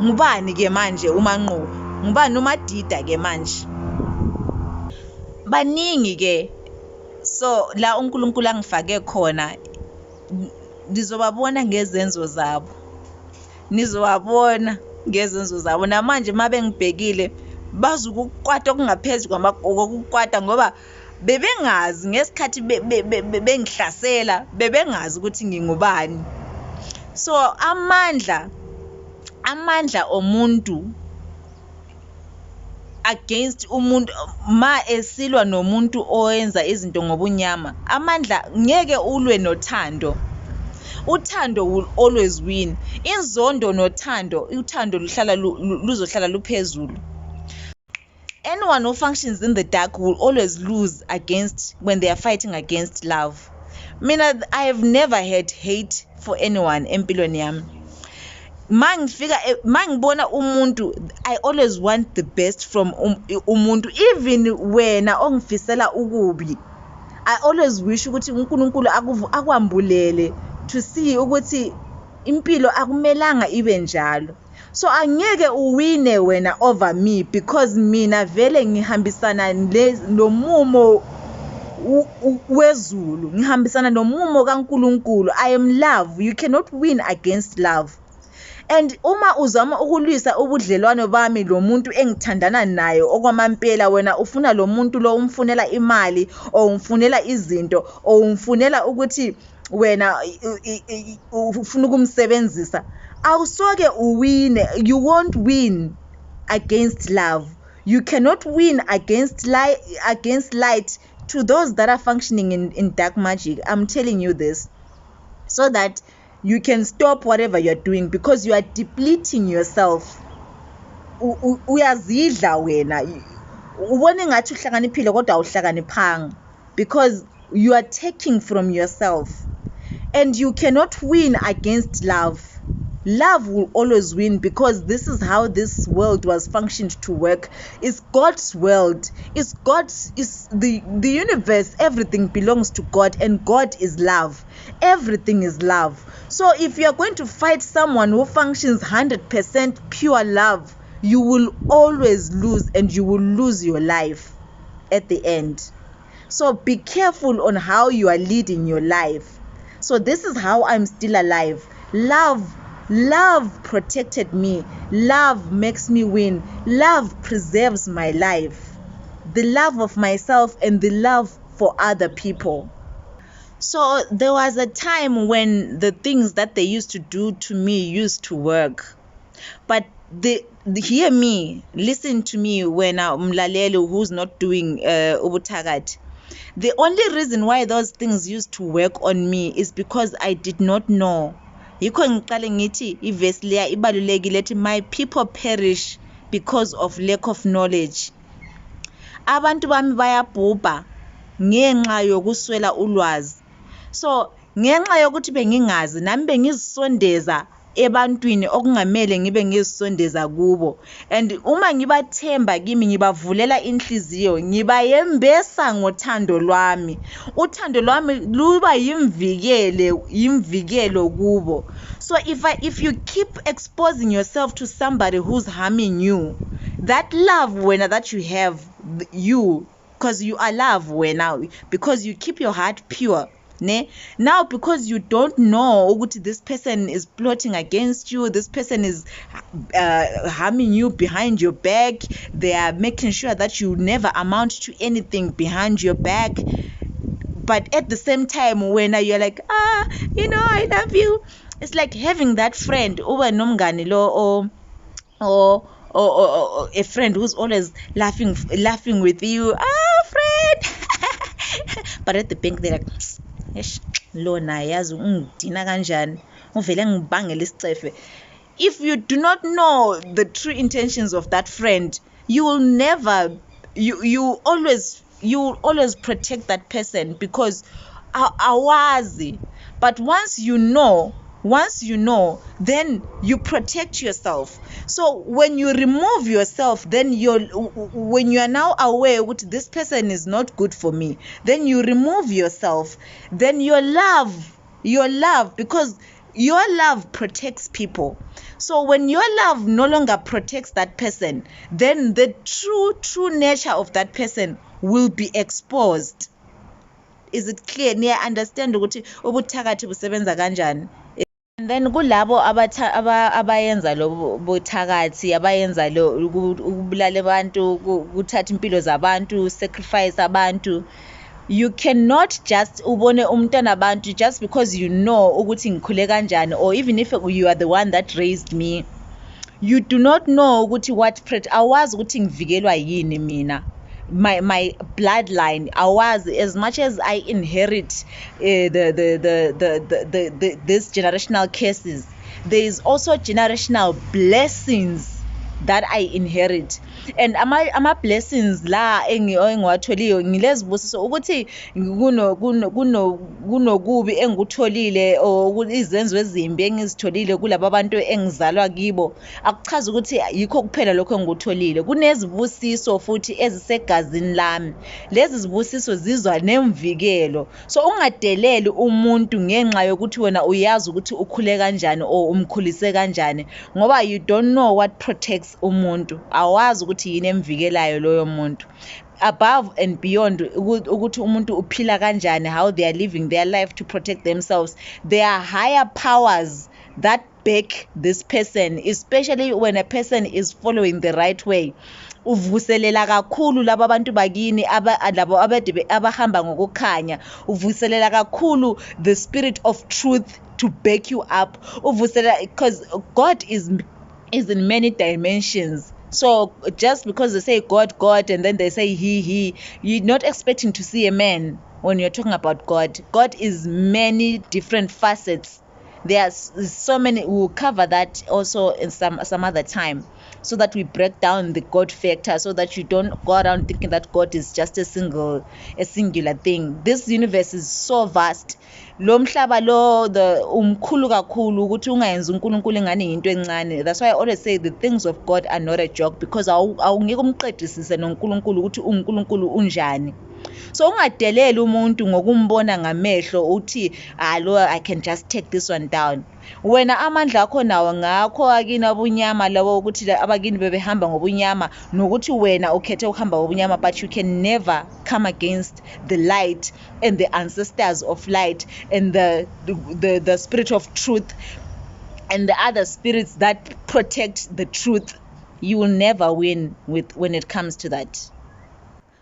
ngubani ke manje umanqoba, ngubani umadida ke manje. Baningi ke, so la uNkulunkulu angifake khona, nizobabona ngezenzo zabo, namanje mabe ngibhekile bazukukwata okungaphezulu kokukwata, ngoba bebengazi ngesikhathi bengihlasela, bebengazi ukuthi ngingubani. So amandla omuntu against umuntu, ma esilwa nomuntu oyenza izinto ngobunyama, amandla ngeke ulwe nothando. Uthando will always win. Inzondo nothando, uthando luzohlala luphezulu. Anyone who functions in the dark will always lose when they are fighting against love. Mina, I have never had hate for anyone empilweni yami. Mangibona umuntu, I always want the best from umuntu, even wena ongifisela ukubi. I always wish ukuthi uNkulunkulu akwambulele to see ukuthi impilo akumelanga ibe njalo. So angeke uwine wena over me, because mina vele ngihambisana nomumo wezulu, ngihambisana nomumo kaNkulunkulu. I am love. You cannot win against love. And uma uzama ukulwisa ubudlelwano bami lo muntu engithandana naye okwamampela, wena ufuna lo muntu lo umfunela imali, or umfunela izinto, or umfunela ukuthi wena ufuna ukumsebenzisa, awusoke uwine. You won't win against love. You cannot win against light to those that are functioning in dark magic. I'm telling you this so that you can stop whatever you're doing, because you are depleting yourself. Uyazidla wena, ubone ngathi uhlakaniphile kodwa awuhlakaniphanga, because you are taking from yourself, and you cannot win against love. Love will always win, because this is how this world was functioned to work. It's God's world. It's the universe. Everything belongs to God, and God is love. Everything is love. So if you are going to fight someone who functions 100% pure love, you will always lose, and you will lose your life at the end. So be careful on how you are leading your life. So this is how I'm still alive. Love protected me. Love makes me win. Love preserves my life. The love of myself and the love for other people. So there was a time when the things that they used to do to me used to work. But hear me, listen to me when Mlalelo who's not doing ubuthakathi. The only reason why those things used to work on me is because I did not know. Yikho ngiqale ngithi ivesi leya ibalulekile ethi my people perish because of lack of knowledge. Abantu bami bayabhubha ngenxa yokuswela ulwazi. So ngenxa yokuthi bengingazi, nami bengizisondeza ebantwini okungamele ngibe ngizisondeza kubo, and uma ngibathemba kimi ngibavulela inhliziyo, ngibayembesa ngothando lwami. Uthando lwami luba yimvikelo kubo. So if you keep exposing yourself to somebody who's harming you, that love that you have, because you are love because you keep your heart pure, Now because you don't know ukuthi this person is plotting against you, this person is harming you behind your back, they are making sure that you never amount to anything behind your back, but at the same time when you're like, I love you, it's like having that friend ube nomngane lo or a friend who's always laughing with you, friend. But at the bank they're like, eish, lo naye yazi ungidina kanjani, uvele ngibangele isicefe. If you do not know the true intentions of that friend, you will never, you always protect that person because awazi. But once you know, then you protect yourself. So when you remove yourself, then when you are now aware that this person is not good for me, then you remove yourself, then your love, because your love protects people. So when your love no longer protects that person, then the true nature of that person will be exposed. Is it clear? Niya understand ukuthi ubuthakathi busebenza kanjani? And then kulabo abayenza lo buthakathi, abayenza lo ukubulala abantu, ukuthatha impilo zabantu, sacrifice abantu. You cannot just ubone umntwana abantu just because you know ukuthi ngikhule kanjani, or even if you are the one that raised me, you do not know ukuthi what awazi ukuthi ngivikelwa yini mina. My bloodline, as much as I inherit this generational curses, there is also generational blessings that I inherit. And ama blessings la engiwatholiyo ngilezibusiso ukuthi kunokubi engikutholile, or izenzo ezimbi engizitholile kulabo abantu engizalwa kibo, akuchaza ukuthi yikho kuphela lokho engikutholile. Kunezibusiso futhi ezisegazini lami. Lezi zibusiso zizwa nemvikelo. So ungadeleli umuntu ngenxa yokuthi wena uyazi ukuthi ukhule kanjani or umkhulise kanjani, ngoba you don't know what protects umuntu. Awazi ukuthi yini emvikelayo loyo muntu. Above and beyond ukuthi umuntu uphila kanjani, how they are living their life to protect themselves, there are higher powers that back this person, especially when a person is following the right way. Uvuselela kakhulu laba abantu bakini labo abahamba ngokukhanya. Uvuselela kakhulu the spirit of truth to back you up. Uvuselela because God is in many dimensions. So just because they say God and then they say he, you're not expecting to see a man when you're talking about God. God is many different facets. There's so many. We'll cover that also in some other time, so that we break down the God factor, so that you don't go around thinking that God is just a singular thing. This universe is so vast. Lo mhlaba lo umkhulu kakhulu ukuthi ungayenza uNkulunkulu engane into encane. That's why I always say the things of God are not a joke, because awungeke umqedisise noNkulunkulu ukuthi uNkulunkulu unjani. So ungadeleli umuntu ngokumbona ngamehlo uthi lo I can just take this one down. Wena amandla akho nawo ngakho akini abunyama labo ukuthi abakini bebehamba ngobunyama, nokuthi wena ukhethe ukuhamba ngobunyama, but you can never come against the light and the ancestors of light and the spirit of truth and the other spirits that protect the truth. You will never win when it comes to that.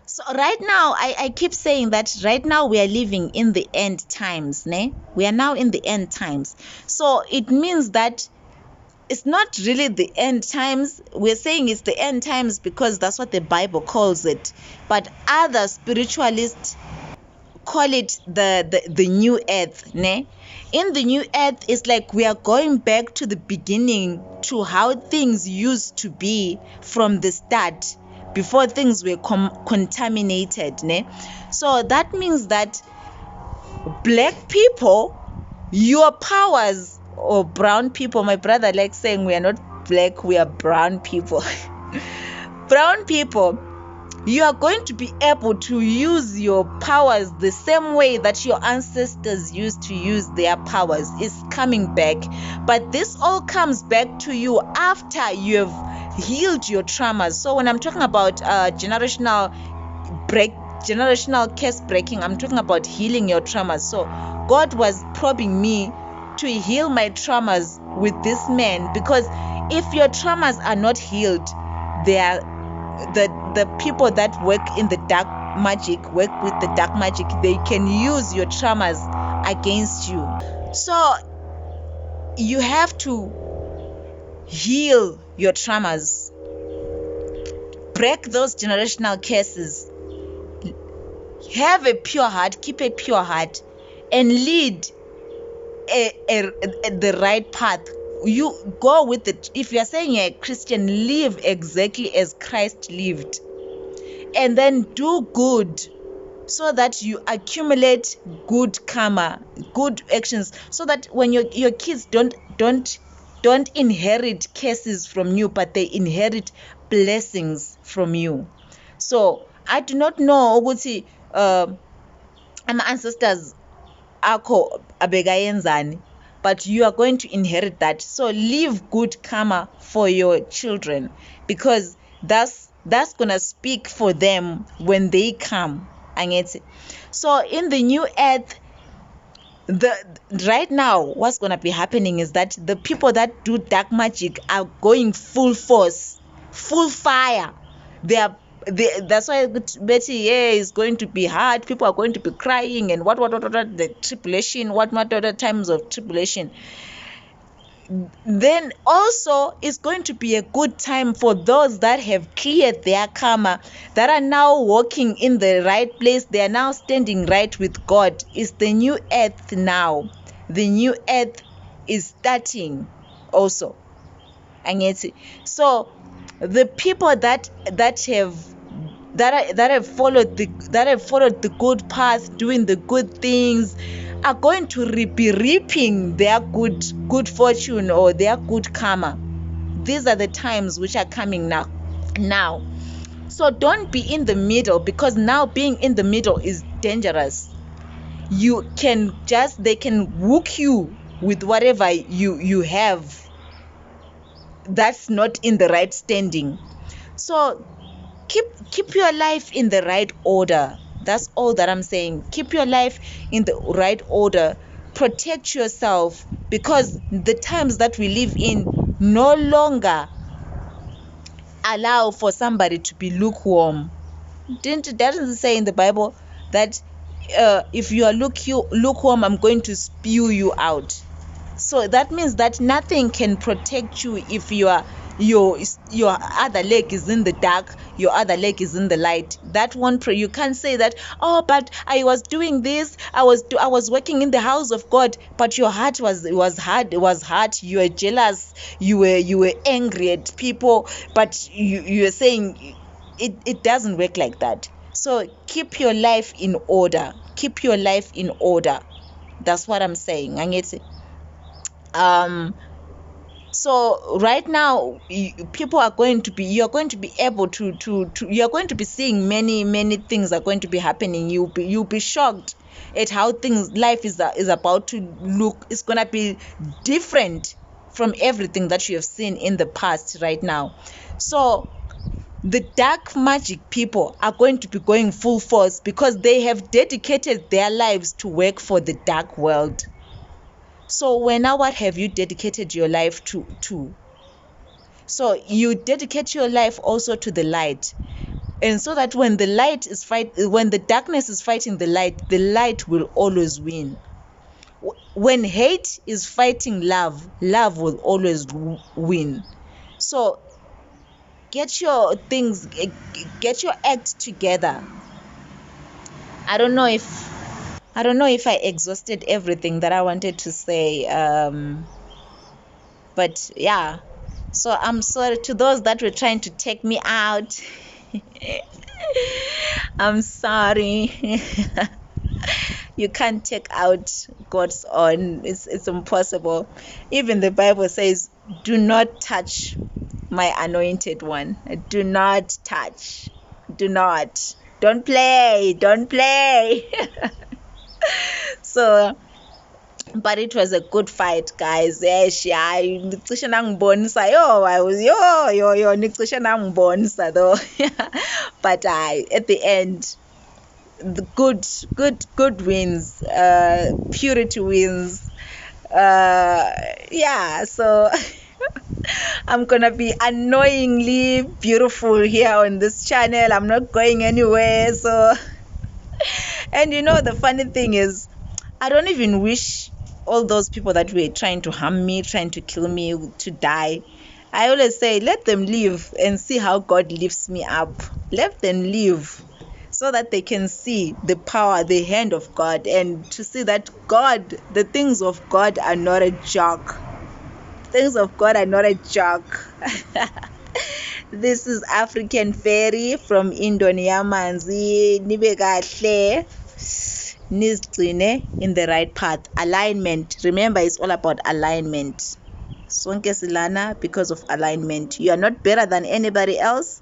So right now, I keep saying that right now we are living in the end times, ne? We are now in the end times. So it means that it's not really the end times. We're saying it's the end times because that's what the Bible calls it. But other spiritualists call it the new earth, ne? In the new earth, it's like we are going back to the beginning, to how things used to be from the start, before things were contaminated, ne? So that means that black people, your powers, or brown people, my brother likes saying we are not black, we are brown people. Brown people, you are going to be able to use your powers the same way that your ancestors used to use their powers. Is coming back, but this all comes back to you after you have healed your traumas. So when I'm talking about generational generational curse breaking. I'm talking about healing your traumas. So God was probing me to heal my traumas with this man, because if your traumas are not healed, they are the people that work in the dark magic, work with the dark magic, they can use your traumas against you. So you have to heal your traumas, break those generational curses, have a pure heart, keep a pure heart, and lead the right path. You go with it. If you're saying you're a Christian, live exactly as Christ lived, and then do good, so that you accumulate good karma, good actions, so that when your kids don't inherit curses from you, but they inherit blessings from you. So I do not know ukuthi ama ancestors akho abegayenzani, but you are going to inherit that. So leave good karma for your children, because that's gonna speak for them when they come. So in the new earth, right now what's gonna be happening is that the people that do dark magic are going full force, full fire. That's why Betty, yeah, is going to be hard. People are going to be crying and what the tribulation, what other times of tribulation. Then also it's going to be a good time for those that have cleared their karma, that are now walking in the right place. They are now standing right with God. It's the new earth now. The new earth is starting also. So the people that have followed the good path, doing the good things, are going to be reaping their good fortune or their good karma. These are the times which are coming now. So don't be in the middle, because now being in the middle is dangerous. They can hook you with whatever you have that's not in the right standing. So keep your life in the right order. That's all that I'm saying. Keep your life in the right order. Protect yourself, because the times that we live in no longer allow for somebody to be lukewarm. Doesn't say in the Bible that if you are lukewarm, I'm going to spew you out. So that means that nothing can protect you if your other leg is in the dark, your other leg is in the light. That won't pray. You can't say that, oh, but I was doing this, I was working in the house of God, but your heart was hard. You were jealous, you were angry at people, but you are saying it doesn't work like that. So keep your life in order. Keep your life in order. That's what I'm saying. So right now you're going to be able to you're going to be seeing many things are going to be happening. You'll be shocked at how life is about to look. It's going to be different from everything that you have seen in the past right now. So the dark magic people are going to be going full force, because they have dedicated their lives to work for the dark world. So what have you dedicated your life to? So you dedicate your life also to the light, and so that when the darkness is fighting the light will always win. When hate is fighting love will always win. So get your act together. I don't know if I exhausted everything that I wanted to say, but yeah. So I'm sorry to those that were trying to take me out. I'm sorry. You can't take out God's own. It's impossible. Even the Bible says, do not touch my anointed one. Do not touch. Don't play. So, but it was a good fight, guys. Nicishe nangibonisa though. But at the end the good wins, purity wins. Yeah, so I'm gonna be annoyingly beautiful here on this channel. I'm not going anywhere. So, and the funny thing is, I don't even wish all those people that were trying to harm me, trying to kill me, to die. I always say, let them live and see how God lifts me up. Let them live so that they can see the power, the hand of God, and to see that God, the things of God are not a joke. Things of God are not a joke. This is African Fairy from Indonesia Manzi. Nibe kahle, nizigcine in the right path. Alignment. Remember, it's all about alignment. Sonke silana because of alignment. You are not better than anybody else,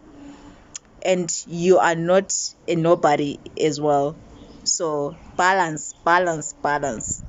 and you are not a nobody as well. So balance, balance, balance.